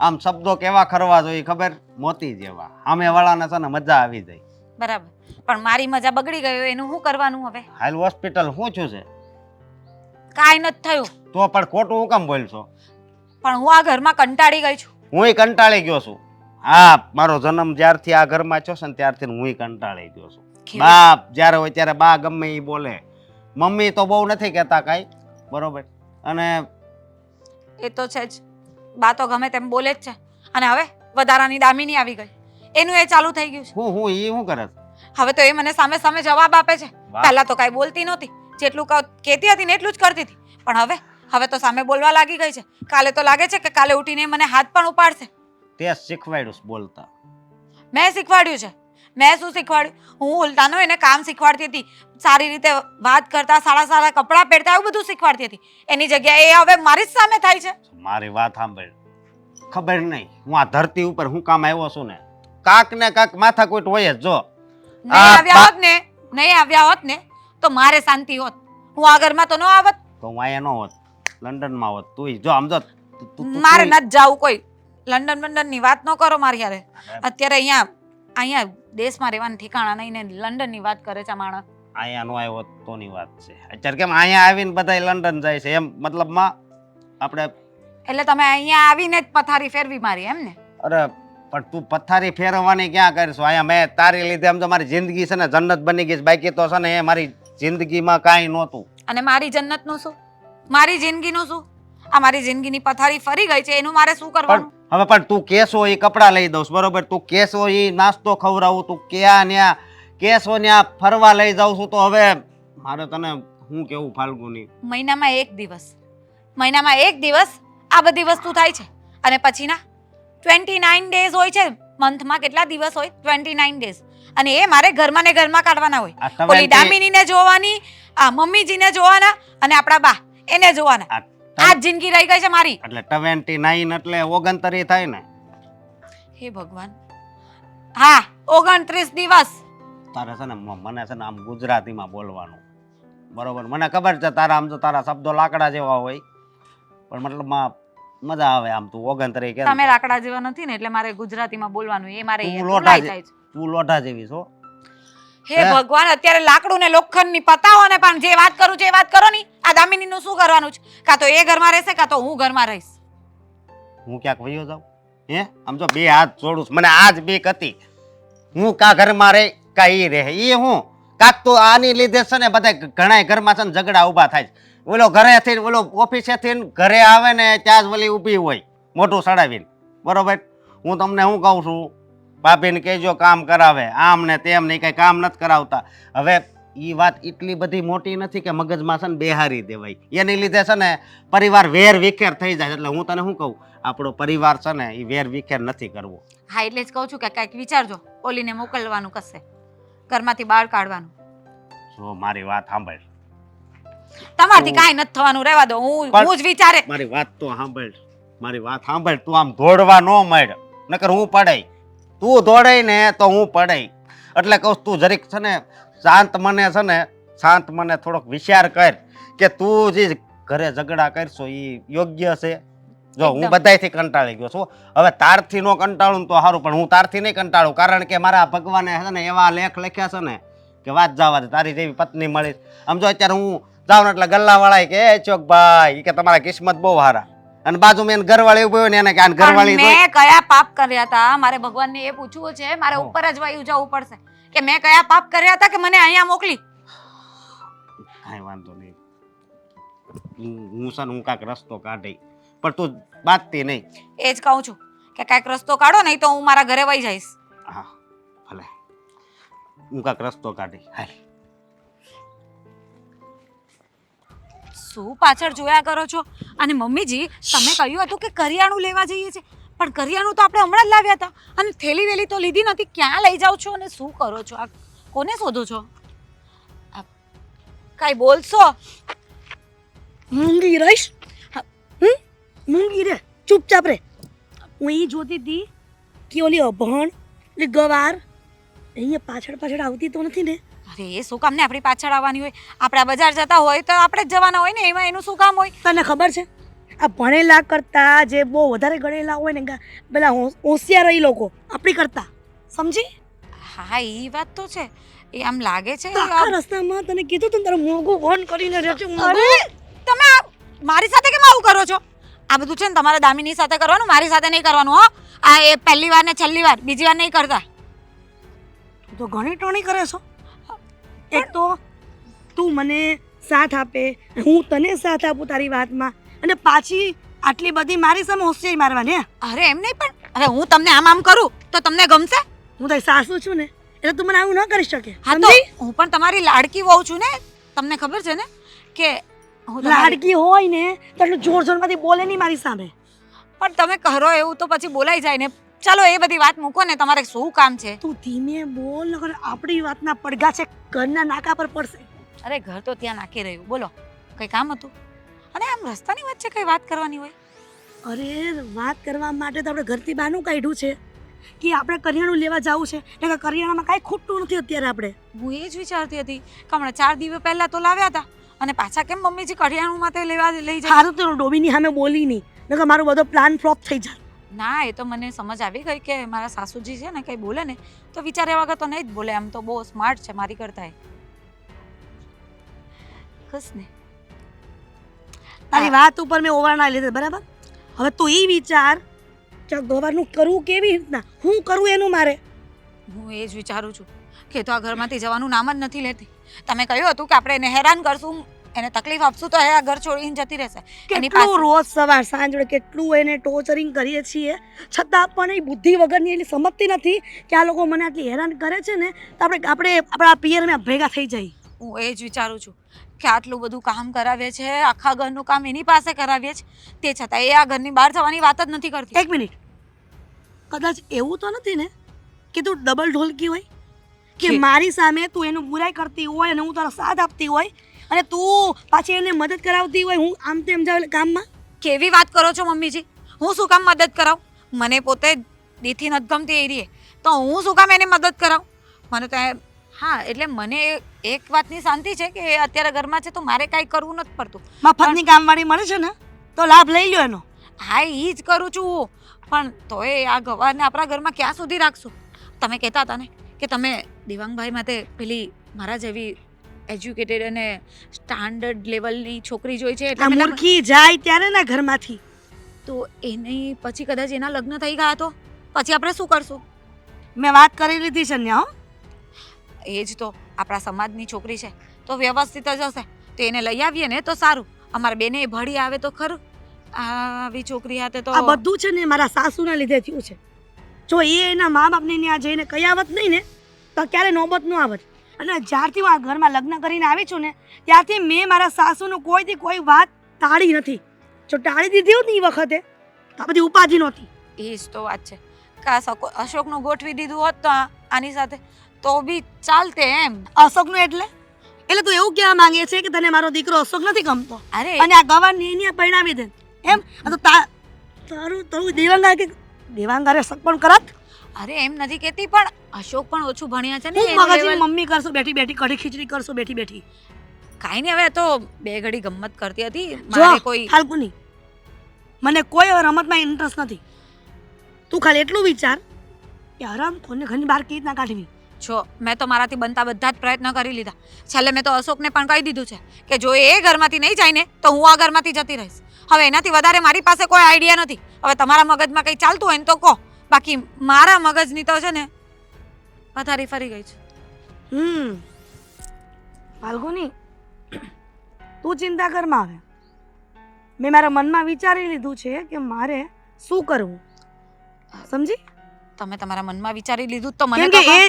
આમ શબ્દો કેવા ખરવા જોઈએ ખબર? મોતી જેવા. સામે વાળાને છે ને મજા આવી જાય. બરાબર, પણ મારી મજા બગડી ગઈ એનું શું કરવાનું હવે? હાલ હોસ્પિટલ શું થયું છે? કાંઈ નથી થયું. તો પણ ખોટું હું કેમ બોલશો? પણ હું આ ઘરમાં કંટાળી ગઈ છું. હુંય કંટાળી ગયો છું. હા, મારો જન્મ જ્યારથી આ ઘરમાં થયો છે ને ત્યારથી હુંય કંટાળી ગયો છું. બા જ્યારે હોય ત્યારે બા ગમે એ બોલે. મમ્મી તો બહુ નથી કહેતા કાંઈ, બરોબર? અને એ તો છે જ, બા તો ગમે તેમ બોલે જ છે. અને હવે વધારાની દામિની આવી ગઈ, એનું એ ચાલુ થઈ ગયું છે. હું ઈ શું કરે છે? હવે તો એ મને સામે સામે જવાબ આપે છે. વાહ. પહેલા તો કાંઈ બોલતી નહોતી, જેટલું કહેતી હતી ને એટલું જ કરતી હતી. પણ હવે તો સામે બોલવા લાગી ગઈ છે. કાલે તો લાગે છે કે કાલે ઉઠીને મને હાથ પણ ઉપાડશે. તે શીખવાડ્યું છે બોલતા. મેં શીખવાડ્યું છે? મેં શું શીખવાડ્યું? હું ઉલટાનું એને કામ શીખવાડતી હતી, સારી રીતે વાત કરતા, સારા સારા કપડાં પહેરતા, એવું બધું શીખવાડતી હતી. એની જગ્યાએ એ હવે મારી જ સામે થાય છે. મારી વાત સાંભળ. ખબર નહીં હું આ ધરતી ઉપર હું કામ આવ્યો છું ને, કાક ને કાક માથાકૂટ હોય જ. જો નહીં આવ્યા હોત ને તો મારે શાંતિ હોત. હું આ ઘરમાં તો ન આવત. તો હું અહીંયા ન હોત, લંડનમાં હોત. તું જો આમ જો મારે નથી જાવું કોઈ લંડન ની વાત ન કરો મારી હારે. અત્યારે અહીંયા દેશમાં રહેવાનું ઠેકાણા નહીં ને લંડન ની વાત કરે છે માણસ. અહીંયા નો આવ્યો તો ની વાત છે. અત્યારે કેમ અહીંયા આવીને બધા લંડન જાય છે એમ મતલબમાં આપણે? એટલે તમે અહીંયા આવીને જ પથારી ફેરવી મારી એમ ને? અરે પણ તું પથારી ફેરવવાની ક્યાં કરશો? અહીંયા મેં તારી લીધે આમ તો મારી જિંદગી છે ને જન્નત બની ગઈ છે. બાકી તો છે ને એ મારી જિંદગીમાં કાંઈ નહોતું. અને મારી જન્નતનું શું? મારી જિંદગીનું શું? આ મારી જિંદગીની પથારી ફરી ગઈ છે, એનું મારે શું કરવાનું? હવે પણ તું કેસો એ કપડાં લઈ દઉં બરોબર, તું કેસો એ નાસ્તો ખવડાવું, તું ક્યાં ન્યા કેસો ન્યા ફરવા લઈ જાઉં છું, તો હવે મારે તને હું કેવું ફાલ્ગુની? મહિનામાં એક દિવસ આ બધી વસ્તુ થાય છે. અને પછીના 29 ડેઝ હોય છે મંથમાં. કેટલા દિવસ હોય? 29 ડેઝ. અને એ મારે ઘરમાં ને ઘરમાં કાઢવાના હોય. ઓલી દામિનીને જોવાની, આ મમ્મીજીને જોવાના અને આપણા બા એને જોવાના. આ જ જિંદગી રહી ગઈ છે મારી. એટલે 29 એટલે 29 થાય ને? હે ભગવાન, હા 29 દિવસ. તારે છે ને મને છે ને આમ ગુજરાતીમાં બોલવાનું, બરોબર? મને ખબર છે તારા આમ તો તારા શબ્દો લાકડા જેવા હોય, પણ મતલબમાં મજા આવે આમ. તું 29 કે તમે લાકડા જેવા નથી ને એટલે મારે ગુજરાતીમાં બોલવાનું. એ મારે તું લોઢા જેવી છો. હે ભગવાન, અત્યારે લાકડું ને લોખંડ ની પતાવો ને, પણ જે વાત કરું છે એ વાત કરો ની. આ દામિની નું શું કરવાનું છે? કાં તો એ ઘરમાં રહેશે કાં તો હું ઘરમાં રહીશ. હું ક્યાંક વયો જાઉં? હે આમ જો બે હાથ જોડું. મને આજ બીક હતી. હું કા ઘરમાં રહે કા ઈ રહે. એ હું કાક તો આની લીધે છે ને બધા ઘણા ઘરમાં છે ને ઝઘડા ઊભા થાય છે. ઓલો ઘરેથી ઓલો ઓફિસેથી ઘરે આવે ને ત્યાં જ ઓલી ઊભી હોય મોઢું સડાવીને, બરોબર? હું તમને શું કહું છું, ભાભીને કહેજો કામ કરાવે, આમ ને તેમ ને, કઈ કામ નથી કરાવતા. હવે એ વાત એટલી બધી મોટી નથી કે મગજમાં છે ને બેહારી દેવાય. એની લીધે છે ને પરિવાર વેર વિખેર થઈ જાય. એટલે હું તને શું કહું, આપણો પરિવાર છે ને એ વેર વિખેર નથી કરવો. હા, એટલે જ કહું છું કે કંઈક વિચારજો. ઓલીને મોકલવાનું કશે, ઘરમાંથી બહાર કાઢવાનું. જો મારી વાત સાંભળ. તમારથી કાંઈ નથી થવાનું, રહેવા દો. હું જ વિચારે. મારી વાત તો સાંભળ, મારી વાત સાંભળ. તું આમ દોડવા ન માંડ, નકર હું પડાય. તું દોડાય ને તો હું પડાય. એટલે કહું તું જરીક છે ને શાંત મને થોડોક વિચાર કર કે તું જે ઘરે ઝઘડા કરશો એ યોગ્ય છે? જો હું બધાયથી કંટાળી ગયો છું. હવે તારથી નો કંટાળું તો સારું, પણ હું તારથી નહીં કંટાળું. કારણ કે મારા ભગવાને છે ને એવા લેખ લખ્યા છે ને કે વાત જવા દે. તારી જેવી પત્ની મળી. આમ જો અત્યારે હું જાઉં ને એટલે ગલ્લાવાળા કે ચોકભાઈ કે તમારા કિસ્મત બહુ સારા. અને બાજુમાં એને ઘરવાળી ઉભો હોય ને એને કે આને ઘરવાળી પણ મેં કયા પાપ કર્યા હતા મારે ભગવાનને એ પૂછવું છે મારે ઉપર જ વયું જવું પડશે કે મેં કયા પાપ કર્યા હતા કે મને અહીંયા મોકલી કાંઈ વાંધો નહીં હું છે ને હું કાંઈક રસ્તો કાઢી પણ તું બાજતી નહીં. એ જ કહું છું કે કાંઈક રસ્તો કાઢો નહીં તો હું મારા ઘરે વહી જઈશ. હા ભલે હું કાંઈક રસ્તો કાઢી હાલ. શું પાછળ જોયા કરો છો? અને મમ્મીજી તમે કહ્યું હતું કે કરિયાણું લેવા જઈએ છે પણ કરિયાણું તો આપણે હમણાં જ લાવ્યા હતા અને થેલી વેલી તો લીધી નથી. ક્યાં લઈ જાઓ છો અને શું કરો છો? આ કોને શોધો છો? કાંઈ બોલશો? મૂંગી રહીશ મૂંગી રે ચૂપચાપ રે. હું એ જોતી હતી કે ઓલી અભણ એટલે ગવાર અહીંયા પાછળ પાછળ આવતી તો નથી ને. અરે એ શું કામ ને આપણી પાછળ આવવાની હોય? આપણે આ બજાર જતા હોય તો આપણે જ જવાના હોય ને, એમાં એનું શું કામ હોય? તને ખબર છે આ ભણેલા કરતા જે બહુ વધારે ગણેલા હોય ને પેલા હોશિયાર એ લોકો આપણી કરતા સમજી. હા એ વાત તો છે. એ આમ લાગે છે તો આખા રસ્તામાં તને કીધું તું તારું મોંઘું ફોન કરીને રહેજો. અરે તમે મારી સાથે કેમ આવું કરો છો? આ બધું છે ને તમારે દામિની સાથે કરવાનું, મારી સાથે નહીં કરવાનું. હો આ એ પહેલી વાર ને છેલ્લી વાર, બીજી વાર નહીં કરતા. તું તો ઘણી ટોણી કરે છો. એક તો તું મને સાથ આપે, હું તને સાથ આપું તારી વાતમાં, અને પાછી આટલી બધી મારી સામે હોશિયારી મારવાની. અરે એમ નહીં, પણ હવે હું તમને આમ કરું તો તમને ગમશે? હું તારી સાસુ છું ને એટલે તું મને આવું ન કરી શકે. હા તો હું પણ તમારી લાડકી વહુ છું ને. તમને ખબર છે ને કે હું લાડકી હોય ને તો એટલું જોર જોરમાંથી બોલે નહીં મારી સામે. પણ તમે કરો એવું તો પછી બોલાઈ જાય ને. ચાલો એ બધી વાત મૂકો ને, તમારે શું કામ છે? તું ધીમે બોલ, નકર આપણી વાતના પડઘા છે ઘરના નાકા પર પડશે. અરે ઘર તો ત્યાં નાખી રહ્યું. બોલો કઈ કામ હતું? અને આમ રસ્તાની વચ્ચે કઈ વાત કરવાની હોય? અરે વાત કરવા માટે તો આપણે ઘરથી બહારનું કાઢ્યું છે કે આપણે કરિયાણું લેવા જવું છે, એટલે કે કરિયાણામાં કાંઈ ખૂટતું નથી અત્યારે. આપણે હું એ જ વિચારતી હતી કે હમણાં 4 દિવસ પહેલા તો લાવ્યા હતા અને પાછા કેમ મમ્મીજી કરિયાણું માટે લેવા લઈ જાય? સારું તો ડોબીની સામે બોલી નહીં, નકર મારો બધો પ્લાન ફ્લોપ થઈ જાય. ના એ તો મને સમજ આવી ગઈ કે મારા સાસુજી છે ને કંઈ બોલે ને તો વિચાર્યા વગર તો નહીં જ બોલે. આમ તો બહુ સ્માર્ટ છે મારી કરતા. ખુશ ને તારી વાત ઉપર મેં ઓવરના લીધે બરાબર. હવે તું એ વિચાર કે ગવારનું કરવું કેવી રીતના, હું કરું એનું મારે. હું એ જ વિચારું છું કે તો આ ઘરમાંથી જવાનું નામ જ નથી લેતી. તમે કહ્યું હતું કે આપણે એને હેરાન કરશું, એને તકલીફ આપશું તો એ આ ઘર છોડીને જતી રહેશે. એની કેટલું પાસે રોજ સવાર સાંજ વડે કેટલું એને ટોર્ચરિંગ કરીએ છીએ, છતાં પણ એ બુદ્ધિ વગરની એની સમજતી નથી કે આ લોકો મને આટલી હેરાન કરે છે ને તો આપણે આપણા પિયરમાં ભેગા થઈ જઈએ. હું એ જ વિચારું છું કે આટલું બધું કામ કરાવીએ છે, આખા ઘરનું કામ એની પાસે કરાવીએ છે, તે છતાં એ આ ઘરની બહાર જવાની વાત જ નથી કરતી. એક મિનિટ, કદાચ એવું તો નથી ને કે તું ડબલ ઢોલકી હોય કે મારી સામે તું એનું બુરાઈ કરતી હોય અને હું તારો સાથ આપતી હોય અને તું પાછી એને મદદ કરાવતી હોય હું આમ તેમ જાવ કામમાં? કેવી વાત કરો છો મમ્મીજી? હું શું કામ મદદ કરાવું? મને પોતે દીથી નથી ગમતી એ રીએ તો હું શું કામ એની મદદ કરાવું? મને તો હા એટલે મને એક વાતની શાંતિ છે કે એ અત્યારે ઘરમાં છે તો મારે કાંઈ કરવું નથી પડતું. મફતની કામવાળી મળે છે ને તો લાભ લઈ લો એનો. હા એ જ કરું છું, પણ તોય આ ગવારને આપણા ઘરમાં ક્યાં સુધી રાખશું? તમે કહેતા હતા ને કે તમે દિવાંગભાઈ માટે પેલી મારા જેવી એજ્યુકેટેડ અને સ્ટાન્ડર્ડ લેવલની છોકરી જોઈ છે એટલે મૂર્ખી જાય ત્યારે ના ઘરમાંથી તો એની પછી કદાચ એના લગ્ન થઈ ગયા તો પછી આપણે શું કરશું? મેં વાત કરી લીધી છે ને. હો એ જ તો આપણા સમાજની છોકરી છે તો વ્યવસ્થિત જ હશે તો એને લઈ આવીએ ને તો સારું. અમારા બેને ભળી આવે તો ખરું. આવી છોકરી હાથે તો આ બધું છે ને મારા સાસુના લીધે થયું છે. જો એ એના મા બાપને ત્યાં જઈને કઈ આવત નહીં ને તો ક્યારે નોબત ન આવત. અને જ્યારથી હું આ ઘરમાં લગ્ન કરીને આવી છું ને ત્યારથી મેં મારા સાસુનું કોઈથી કોઈ વાત ટાળી નથી. જો ટાળી દીધી હોત ને એ વખતે તો આ બધી ઉપાધિ નહોતી. એ જ તો વાત છે કે અશોકનું ગોઠવી દીધું હોત તો આની સાથે તો બી ચાલતે એમ. અશોકનું એટલે તું એવું કહેવા માંગે છે કે તને મારો દીકરો અશોક નથી ગમતો અરે અને આ ગવારને એની પરણાવી દે એમ? તો તારું દેવાંગારે શક પણ કરત. અરે એમ નથી કહેતી, પણ અશોક પણ ઓછું ભણ્યા છે ને હું એનું મગજની level- મમ્મી કરશો બેઠી બેઠી, કઢી ખીચડી કરશો બેઠી બેઠી. કાંઈ નહીં, હવે તો બે ઘડી ગમત કરતી હતી. જો મારે કોઈ હાલકુની મને કોઈ હવે રમતમાં ઇન્ટરેસ્ટ નથી. તું ખાલી એટલું વિચાર કે હરામ કોને ઘરની બહાર કેવી રીતના કાઢવી. જો મેં તો મારાથી બનતા બધા જ પ્રયત્ન કરી લીધા. છેલ્લે મેં તો અશોકને પણ કહી દીધું છે કે જો એ ઘરમાંથી નહીં જાય ને તો હું આ ઘરમાંથી જતી રહીશ. હવે એનાથી વધારે મારી પાસે કોઈ આઈડિયા નથી. હવે તમારા મગજમાં કંઈ ચાલતું હોય ને તો કહો, બાકી મારા મગજની તો છે ને પથારી ફરી ગઈ છે. ફાલ્ગુની, તું ચિંતા કરમાં આવે. મેં મારા મનમાં વિચારી લીધું છે કે મારે શું કરવું, સમજી? તમે તમારા મનમાં વિચારી લીધું તો મને કેમ કે કહો. એ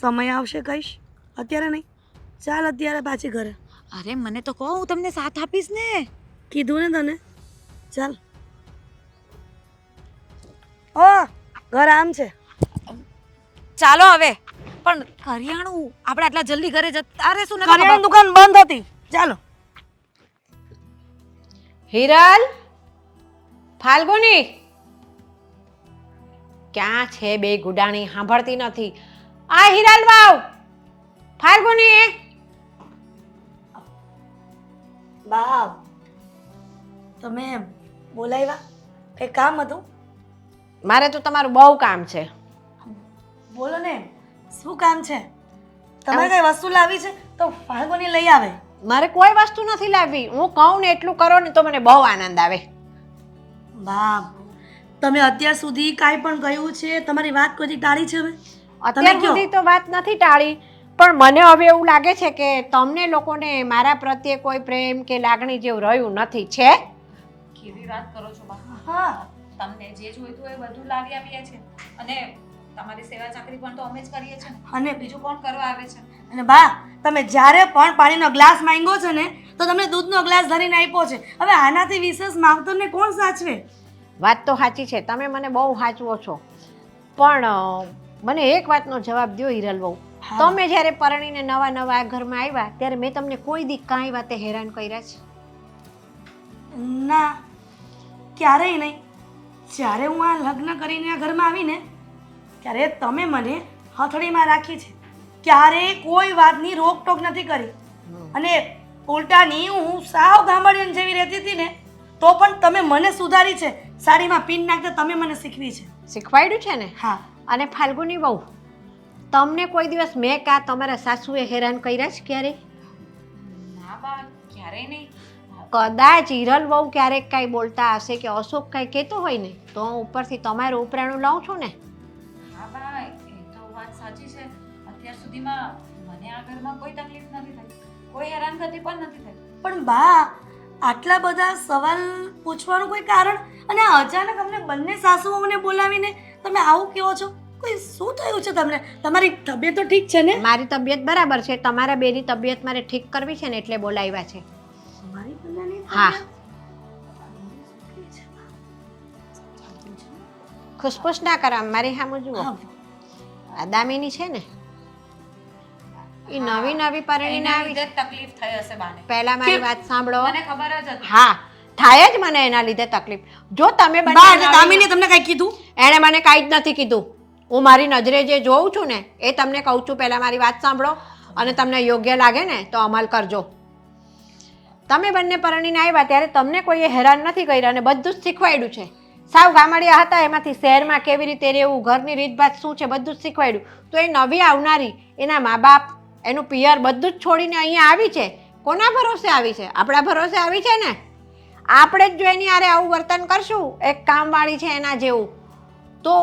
સમય આવશે કહીશ, અત્યારે નહીં. ચાલ અત્યારે પાછી ઘરે. અરે મને તો કહો, હું તમને સાથ આપીશ ને. કીધું ને તને. ચાલ. ઓ ઘર આમ છે. ચાલો હવે. પણ કરિયાણું આપણે આટલા જલ્દી ઘરે જતા રહેશું ને તો કરિયાણાની દુકાન બંધ હતી. ચાલો. હિરલ, ફાલ્ગુની, ક્યાં છે બે ગુડાણી? સાંભળતી નથી. આ હિરલ વાવ, ફાલ્ગુની. બાપ, તમે બોલાવ્યા? કંઈ કામ હતું? મારે તો તમારું બહુ કામ છે. બોલો ને, શું કામ છે? તમે કઈ વસ્તુ લાવી છે તો ફાલ્ગુની લઈ આવે. મારે કોઈ વસ્તુ નથી લાવવી. હું કહું ને એટલું કરો ને તો મને બહુ આનંદ આવે. બાપ, તમે અત્યાર સુધી કાંઈ પણ કહ્યું છે? તમારી વાત કોઈ ટાળી છે? હવે અત્યાર કહો. સુધી તો વાત નથી ટાળી, પણ મને હવે એવું લાગે છે કે તમને લોકોને મારા પ્રત્યે કોઈ પ્રેમ કે લાગણી જેવું રહ્યું નથી. છે? કેવી વાત કરો છો બા? હા, તમને જે જોઈતું હોય બધું લાવી આપીએ છે, અને તમારી સેવા ચાકરી પણ તો અમે જ કરીએ છીએ ને. અને બીજું કોણ કરવા આવે છે? અને બા, તમે જ્યારે પણ પાણીનો ગ્લાસ માંગ્યો છે ને તો તમને દૂધનો ગ્લાસ ધરીને આપ્યો છે. હવે આનાથી વિશેષ માવતરને કોણ સાચવે? વાત તો સાચી છે, તમે મને બહુ સાચવો છો, પણ મને એક વાતનો જવાબ દો હિરલ બહુ. હા. તમે જ્યારે પરણીને નવા નવા આ ઘરમાં આવ્યા ત્યારે મેં તમને કોઈ દી કાંઈ વાતે હેરાન કર્યા છે? ના, ક્યારેય નહીં. જ્યારે હું આ લગ્ન કરીને આ ઘરમાં આવીને ત્યારે તમે મને હથડીમાં રાખી છે. ક્યારેય કોઈ વાતની રોકટોક નથી કરી. અને ઉલટાની હું સાવ ગામડિયન જેવી રહેતી હતી ને તો પણ તમે મને સુધારી છે. સાડીમાં પિન નાખતા તમે મને શીખવી છે. શીખવાડ્યું છે ને? હા. અને ફાલ્ગુની બહુ, તમને કોઈ દિવસ મેં કાં તમારા સાસુએ હેરાન કર્યા છે ક્યારેય? ના બા, ક્યારેય નહીં. કદાચ હિરલ બહુ ક્યારેક કાંઈ બોલતા હશે કે અશોક કાંઈ કહેતો હોય ને તો હું ઉપરથી તમારું ઉપરાણું લઉં છું ને. હા બા, એ તો વાત સાચી છે. અત્યાર સુધીમાં મને આ ઘરમાં કોઈ તકલીફ નથી થઈ, કોઈ હેરાનગતિ પણ નથી થઈ. પણ બા, આટલા બધા સવાલ પૂછવાનું કોઈ કારણ? અને અચાનક અમને બંને સાસુઓને બોલાવીને તમે આવું કહો છો? કોઈ શું થયું છે તમને? તમારી તબિયત તો ઠીક છે ને? મારી તબિયત બરાબર છે, તમારા બેની તબિયત મારે ઠીક કરવી છે ને એટલે બોલાવ્યા છે. મારી બધાની હા. તબિયત? ખુશખુશ ના કરા, મારી સામે જુઓ. હા. આ દામિની છે ને, એ નવી નવી પરણીને એના આવી લીધે છે. જ તકલીફ થઈ હશે બાને. પહેલા મારી વાત સાંભળો. મને ખબર જ હતી. હા, થાય જ મને એના લીધે તકલીફ. જો તમે બંને બા, એટલે નવી- દામિનીએ તમને કઈ કીધું? એણે મને કાંઈ જ નથી કીધું. હું મારી નજરે જે જોઉં છું ને એ તમને કહું છું. પહેલાં મારી વાત સાંભળો અને તમને યોગ્ય લાગે ને તો અમલ કરજો. તમે બંને પરણીને આવ્યા ત્યારે તમને કોઈએ હેરાન નથી કર્યા અને બધું જ શીખવાડ્યું છે. સાવ ગામડિયા હતા એમાંથી શહેરમાં કેવી રીતે રહેવું, ઘરની રીતભાત શું છે બધું જ શીખવાડ્યું. તો એ નવી આવનારી, એના મા બાપ, એનું પિયર બધું જ છોડીને અહીંયા આવી છે. કોના ભરોસે આવી છે? આપણા ભરોસે આવી છે ને. આપણે જ જો એની હારે આવું વર્તન કરશું એક કામવાળી છે એના જેવું, તો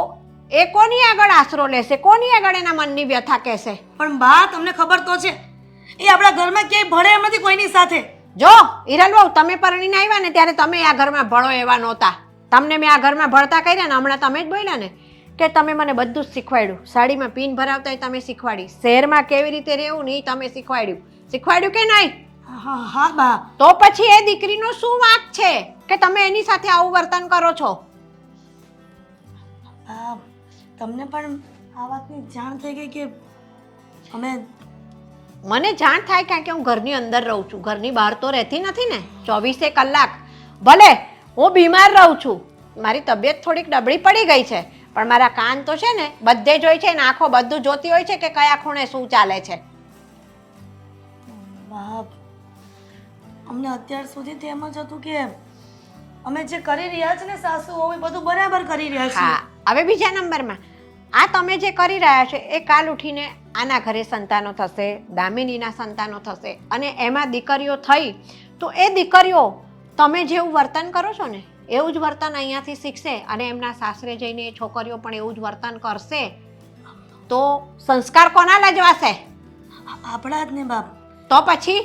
એ કોની આગળ આશરો લેશે? કોની આગળ એના મનની વ્યથા કહેશે? પણ બા, તમને ખબર તો છે એ આપણા ઘરમાં ક્યાંય ભળે એમ નથી કોઈની સાથે. જો હિરલ બહુ, તમે પરણીને આવ્યા ને ત્યારે તમે આ ઘરમાં ભળો એવા નહોતા. તમને મેં આ ઘરમાં ભળતા કર્યા ને હમણાં તમે જ બોલ્યા ને કે તમે મને બધું જ શીખવાડ્યું. સાડીમાં પિન ભરાવતા એ તમે શીખવાડી, શહેરમાં કેવી રીતે રહેવું ને એ તમે શીખવાડ્યું. શીખવાડ્યું કે નહીં? હા હા બા. તો પછી એ દીકરીનો શું વાંક છે કે તમે એની સાથે આવું વર્તન કરો છો? બા, તમને પણ આ વાતની જાણ થઈ ગઈ કે અમે? મને જાણ થાય કારણ કે હું ઘરની અંદર રહું છું, ઘરની બહાર તો રહેતી નથી ને 24 કલાક. ભલે હું બીમાર રહું છું, મારી તબિયત થોડીક નબળી પડી ગઈ છે, પણ મારા કાન તો છે ને બધે જ હોય છે ને આંખો બધું જોતી હોય છે કે કયા ખૂણે શું ચાલે છે. બાપ, અમને અત્યાર સુધી એમ જ હતું કે અમે જે કરી રહ્યા છે ને સાસુ એ બધું બરાબર કરી રહ્યા છે. હા, હવે બીજા નંબરમાં આ તમે જે કરી રહ્યા છો એ કાલ ઉઠીને આના ઘરે સંતાનો થશે, દામિનીના સંતાનો થશે, અને એમાં દીકરીઓ થઈ તો એ દીકરીઓ તમે જેવું વર્તન કરો છો ને એવું જ વર્તન અહીંયાથી શીખશે અને એમના સાસરે જઈને એ છોકરીઓ પણ એવું જ વર્તન કરશે તો સંસ્કાર કોના લજવાશે? આપણા જ ને બાપ. તો પછી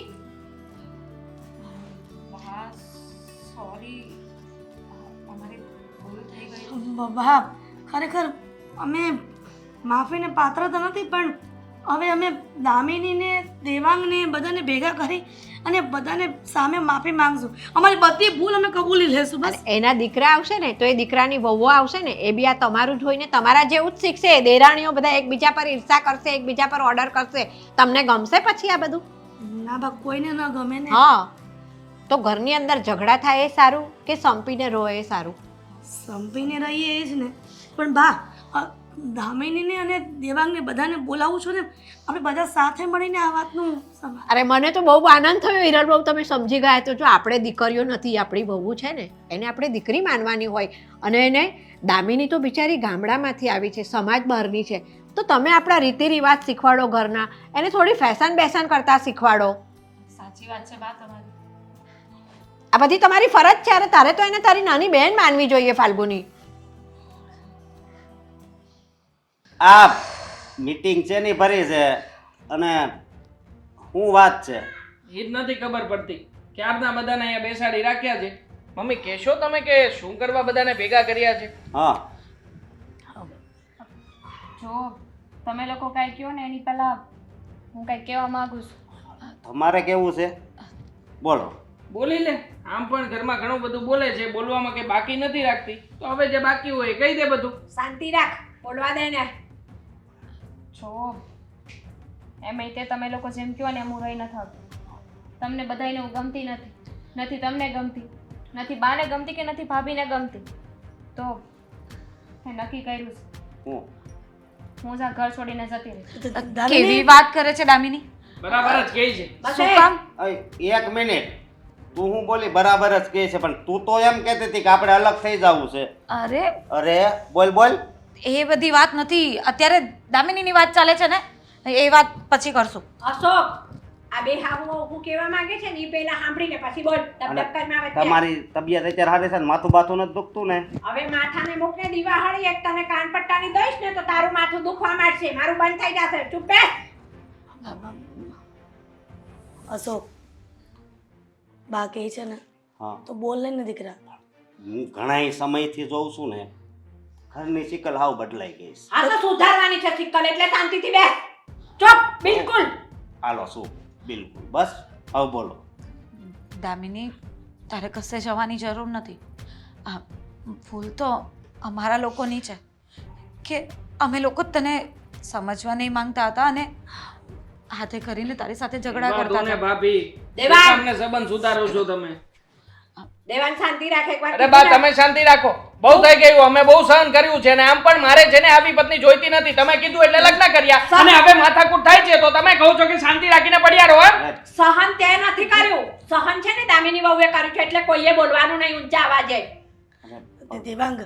સોરી અમારી ભૂલ થઈ ગઈ. બાપ ખરેખર અમે માફીને પાત્ર તો નથી, પણ હવે અમે દામિનીને દેવાંગને બધાને ભેગા કરી અને બધાને સામે માફી માંગશું. અમારી બધી ભૂલ અમે કબૂલી લેશું. બસ અને એના દીકરા આવશે ને તો એ દીકરાની વહુઓ આવશે ને એ બી આ તમારું જોઈને તમારા જેવું જ શીખશે. દેરાણીઓ બધા એકબીજા પર ઈર્ષા કરશે, એકબીજા પર ઓર્ડર કરશે. તમને ગમશે પછી આ બધું? ના બા, કોઈને ન ગમે ને. હા, તો ઘરની અંદર ઝઘડા થાય એ સારું કે સંપીને રહો એ સારું? સંપીને રહીએ એ જ ને. પણ બા, દામિનીને અને દેવાંગને બધાને બોલાવું છું ને, આપણે બધા સાથે મળીને આ વાતનું અરે મને તો બહુ આનંદ થયો હિરલ બહુ, તમે સમજી ગયા. તો જો આપણે દીકરીઓ નથી, આપણી વહુ છે ને એને આપણે દીકરી માનવાની હોય. અને એને દામિની તો બિચારી ગામડામાંથી આવી છે, સમાજ બહારની છે, તો તમે આપણા રીતિ રિવાજ શીખવાડો ઘરના, એને થોડી ફેશન બેશન કરતા શીખવાડો. સાચી વાત છે બા તમારી. આ બધી તમારી ફરજ છે. અરે તારે તો એને તારી નાની બહેન માનવી જોઈએ ફાલ્ગુની. આ મીટિંગ છે ની ભરી છે અને શું વાત છે એ જ નથી ખબર પડતી. ક્યારના બધાને અહીંયા બેસાડી રાખ્યા છે. મમ્મી કહેશો તમે કે શું કરવા બધાને ભેગા કર્યા છે? હા જો તમે લોકો કાંઈ કહો ને એની પહેલાં હું કાંઈ કહેવા માંગુ છું. તમારે કેવું છે બોલો. બોલી લે. આમ પણ ઘરમાં ઘણું બધું બોલે છે, બોલવામાં કંઈ બાકી નથી રાખતી. તો હવે જે બાકી હોય એ કહી દે બધું. શાંતિ રાખ, બોલવા દે ને. જો એમ તે તમે લોકો જેમ કહો ને એમ હું રહી નથી આવતી. તમને બધાને હું ગમતી નથી, નથી તમને ગમતી, નથી બાને ગમતી કે નથી ભાભીને ગમતી. તો મેં નક્કી કર્યું છે હું હું જ આ ઘર છોડીને જતી રહીશ. કેવી વાત કરે છે દામિની? બરાબર જ કહે છે. શું કામ? એક મિનિટ, તું હું બોલી બરાબર જ કહે છે, પણ તું તો એમ કહેતી હતી કે આપણે અલગ થઈ જવું છે. અરે અરે બોલ બોલ. એ બધી વાત નથી. અત્યારે દામિનીની વાત ચાલે છે ને, એ વાત પછી કરશું. અશોક, આ બે હાવું હું કહેવા માંગે છે ને એ પહેલા સાંભળીને પછી બોલ. અને તમારી તબિયત અત્યારે હારે છે ને? માથું બાથું નથી દુખતું ને? હવે માથાને મૂકને દિવાહળી એક તને કાનપટ્ટાની દઈશ ને તો તારું માથું દુખવા માંડશે, મારું બંધ થઈ જશે. ચૂપ બેસ. અશોક, બા કહે છે ને હા તો બોલ ને દીકરા. હું ઘણા સમયથી જોઉં છું ને, ઘરની શિકલ હાવ બદલાઈ ગઈ છે. આ તો સુધારવાની છે સિક્કલ, એટલે શાંતિથી બેસ. ચૂપ, બિલકુલ. હાલો શું બિલકુલ બસ હવે બોલો. દામિની, તારે કશે જવાની જરૂર નથી. આ ભૂલ તો અમારા લોકોની છે કે અમે લોકો તને સમજવા નહીં માંગતા હતા અને હાથે કરીને તારી સાથે ઝઘડા કરતા ને હતા. ભાભી દેવાંગ! તમને સંબંધ સુધારો છો તમે. દેવાન શાંતિ રાખ એકવાર. અરે બા તમે શાંતિ રાખો. બહુ થઈ ગયું, અમે બહુ સહન કર્યું છે ને આમ પણ મારે છે ને આવી પત્ની જોઈતી નથી. તમે કીધું એટલે લગ્ન કર્યા અને હવે માથાકૂટ થાય છે તો તમે કહો છો કે શાંતિ રાખીને પડ્યા રહો. સહન તે નથી કર્યું, સહન છે ને દામિની વહુએ કર્યું છે, એટલે કોઈએ બોલવાનું નહીં ઊંચા અવાજે. દેવાંગ,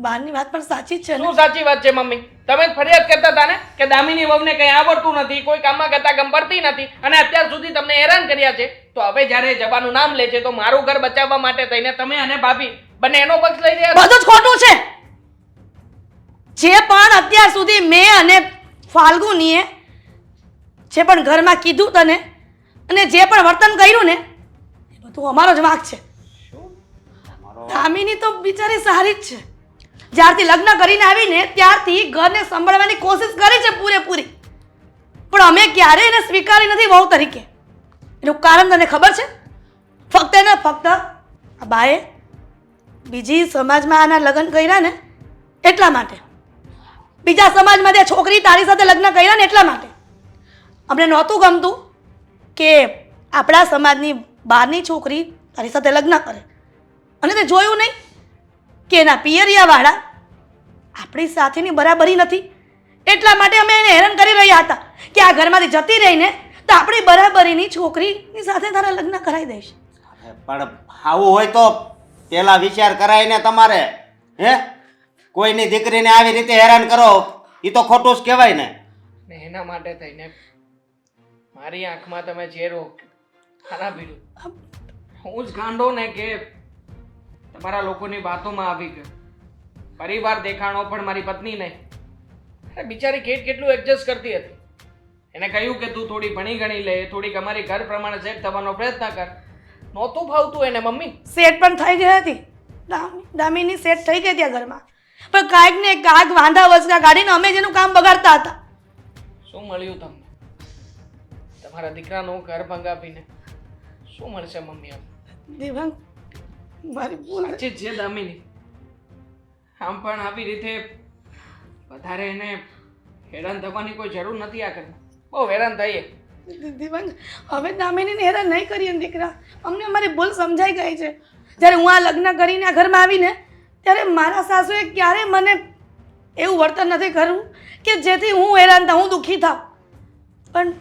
બારની વાત પણ સાચી જ છે ને. શું સાચી વાત છે મમ્મી? તમે જ ફરિયાદ કરતા હતા ને કે દામિની વહુને કંઈ આવડતું નથી, કોઈ કામમાં કરતા ગમપડતી નથી અને અત્યાર સુધી તમને હેરાન કર્યા છે. તો હવે જ્યારે જવાનું નામ લે છે તો મારું ઘર બચાવવા માટે થઈને તમે અને ભાભી બંને એનો પક્ષ લઈ રહ્યા છો. બધું જ ખોટું છે. જે પણ અત્યાર સુધી મેં અને ફાલ્ગુનીએ જે પણ ઘરમાં કીધું તને અને જે પણ વર્તન કર્યું ને એ બધું અમારો જ વાંક છે. દામિની તો બિચારી સારી જ છે. જ્યારથી લગ્ન કરીને આવીને ત્યારથી ઘરને સંભાળવાની કોશિશ કરી છે પૂરેપૂરી, પણ અમે ક્યારેય એને સ્વીકારી નથી વહુ તરીકે. એનું કારણ તને ખબર છે? ફક્ત ને ફક્ત આ બાએ બીજી સમાજમાં આના લગ્ન કર્યા ને એટલા માટે. બીજા સમાજમાં તે છોકરી તારી સાથે લગ્ન કર્યા ને એટલા માટે. અમને નહોતું ગમતું કે આપણા સમાજની બહારની છોકરી તારી સાથે લગ્ન કરે, અને તે જોયું નહીં કે એના પિયરિયાવાળા આપણી સાથેની બરાબરી નથી. એટલા માટે અમે એને હેરાન કરી રહ્યા હતા કે આ ઘરમાંથી જતી રહીને તો આપણી બરાબરીની છોકરીની સાથે તારા લગ્ન કરાવી દઈશ. પણ આવું હોય તો પેલા વિચાર કરાય ને તમારે. હે, કોઈની દીકરીને આવી રીતે હેરાન કરો એ તો ખોટું જ કહેવાય ને. ને એના માટે થઈને મારી આંખમાં તમે ઝેરો ખાના પીધું. હું જ ગાંડો ને કે તમારા લોકોની વાતોમાં આવી ગયો. પરિવાર દેખાણો પણ મારી પત્ની નહીં. અરે બિચારી કેટલું એડજસ્ટ કરતી હતી. એને કહ્યું કે તું થોડી ભણી ગણી લે, થોડીક અમારી ઘર પ્રમાણે સેટ થવાનો પ્રયત્ન કર. નહોતું ફાવતું એને મમ્મી. સેટ પણ થઈ ગઈ હતી. દામિની સેટ થઈ ગઈ ત્યાં ઘરમાં, પણ કાંઈક ને કાંઈક વાંધા વચકા કાઢીને અમે જેનું કામ બગાડતા હતા. શું મળ્યું તમને? તમારા દીકરાનું ઘર ભંગાવીને શું મળશે મમ્મી? દેવાંગ, મારી ભૂલ. સાચી જ છે દામિની. આમ પણ આવી રીતે વધારે એને હેરાન થવાની કોઈ જરૂર નથી. આ ઘરમાં બહુ હેરાન થઈએ. દેવાંગ, હવે દામિનીને હેરાન નહીં કરીએ ને દીકરા. અમને અમારી ભૂલ સમજાઈ ગઈ છે. જ્યારે હું આ લગ્ન કરીને આ ઘરમાં આવીને ત્યારે મારા સાસુએ ક્યારેય મને એવું વર્તન નથી કર્યું કે જેથી હું હેરાન થાઉં, હું દુઃખી થાઉં. પણ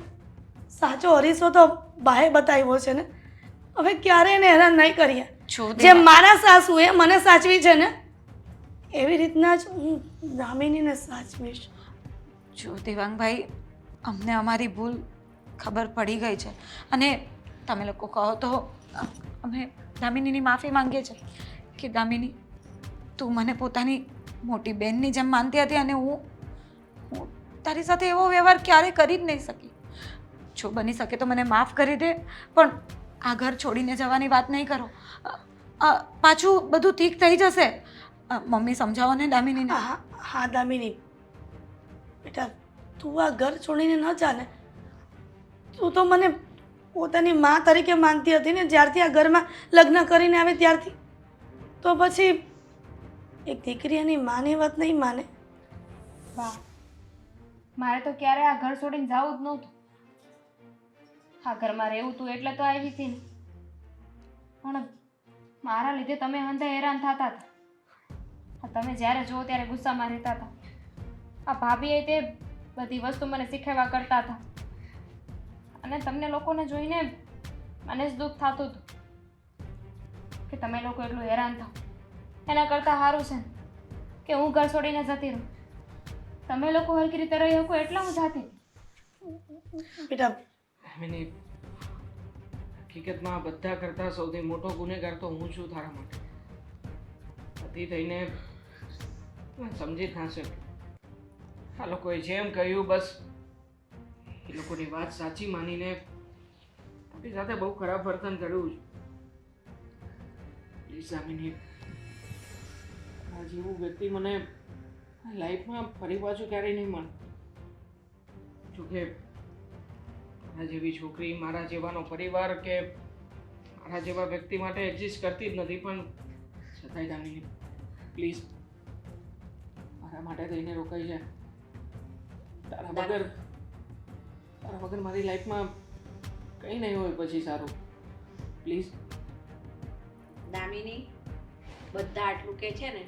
સાચો હરીસો તો બાએ બતાવ્યો છે ને. હવે ક્યારેય એને હેરાન નહીં કરીએ. જેમ મારા સાસુએ મને સાચવી છે ને, એવી રીતના જ હું દામિનીને સાચવીશ. જો દેવાંગભાઈ, અમને અમારી ભૂલ ખબર પડી ગઈ છે અને તમે લોકો કહો તો અમે દામિનીની માફી માંગીએ છીએ કે દામિની, તું મને પોતાની મોટી બહેનની જેમ માનતી હતી અને હું તારી સાથે એવો વ્યવહાર ક્યારેય કરી જ નહીં શકી. જો બની શકે તો મને માફ કરી દે, પણ આ ઘર છોડીને જવાની વાત નહીં કરો. પાછું બધું ઠીક થઈ જશે. મમ્મી સમજાવો ને દામિનીને. હા દામિની બેટા, તું આ ઘર છોડીને ન જા ને. તું તો મને પોતાની મા તરીકે માનતી હતી ને જ્યારથી આ ઘરમાં લગ્ન કરીને આવે ત્યારથી. તો પછી એક દીકરી એની માની વાત નહીં માને. વાહ, મારે તો ક્યારે આ ઘર છોડીને જવું જ નહોતું. આ ઘરમાં રહેવું તું એટલે તો આવી હતી ને. પણ મારા લીધે તમે હંધે હેરાન થતા હતા. તમે જ્યારે જુઓ ત્યારે ગુસ્સામાં રહેતા હતા. આ ભાભીએ તે બધી વસ્તુ મને શીખવવા કરતા હતા અને તમને લોકોને જોઈને મને જ દુઃખ થતું હતું કે તમે લોકો એટલું હેરાન થાવ. એના કરતાં સારું છે કે હું ઘર છોડીને જતી રહું. તમે લોકો હરકી રીતે રહી શકો એટલા હું જાતી. બેટા દામિની, હકીકતમાં બધા કરતાં સૌથી મોટો ગુનેગાર તો હું છું તારા માટે. પતિ થઈને સમજી જ ના શકે. આ લોકોએ જેમ કહ્યું બસ એ લોકોની વાત સાચી માનીને આપણી સાથે બહુ ખરાબ વર્તન કર્યું છે. પ્લીઝ દામિની, આ જેવું વ્યક્તિ મને લાઈફમાં ફરી પાછું ક્યારેય નહીં મળે. જોકે મારા જેવી છોકરી, મારા જેવાનો પરિવાર કે મારા જેવા વ્યક્તિ માટે એક્ઝિસ્ટ કરતી જ નથી. પણ છતાંય દામિની પ્લીઝ મારા માટે થઈને રોકાઈ જાય. તારા વગર મારી લાઈફમાં કંઈ નહીં હોય પછી સારું. પ્લીઝ દામિની, બધા આટલું કે છે ને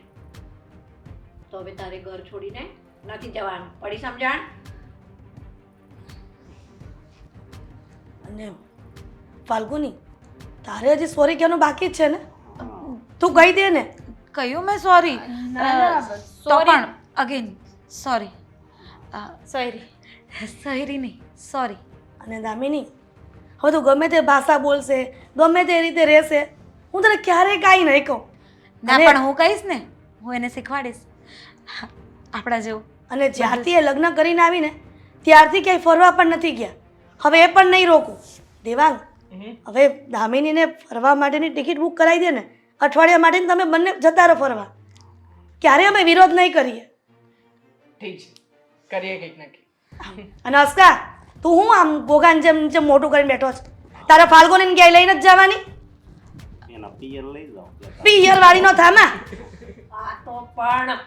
તો હવે તારે ઘર છોડીને નથી જવાનું. પડી સમજણ? અને ફાલ્ગુની, તારે હજી સોરી કહેવાનું બાકી જ છે ને. તું કહી દે ને. કહ્યું મેં સોરી. તો પણ અગેન સોરી. સહેરી નહીં, સોરી. અને દામિની, હવે તું ગમે તે ભાષા બોલશે, ગમે તે રીતે રહેશે, હું તને ક્યારેય કાંઈ નહીં કહું. ના, પણ હું કહીશ ને, હું એને શીખવાડીશ આપણા જેવું. અને જ્યારથી એ લગ્ન કરીને આવીને ત્યારથી ક્યાંય ફરવા પણ નથી ગયા. હવે એ પણ નહીં રોકું. દેવાંગ, હવે દામિનીને ફરવા માટેની ટિકિટ બુક કરાવી દે ને. અઠવાડિયા માટે તમે બંને જતા રહો ફરવા. ક્યારેય અમે વિરોધ નહીં કરીએ. ઠીક છે, કરીએ કંઈક નક્કી. અને અસ્કા, તું હું આમ ગોગાન જેમ જેમ મોટું કરીને બેઠો છે? તારા ફાલ્ગુનીને ક્યાંય લઈને જ જવાની? એના પિયર લઈ જાઓ. પિયર વાળી નો થામા. આ તો પણ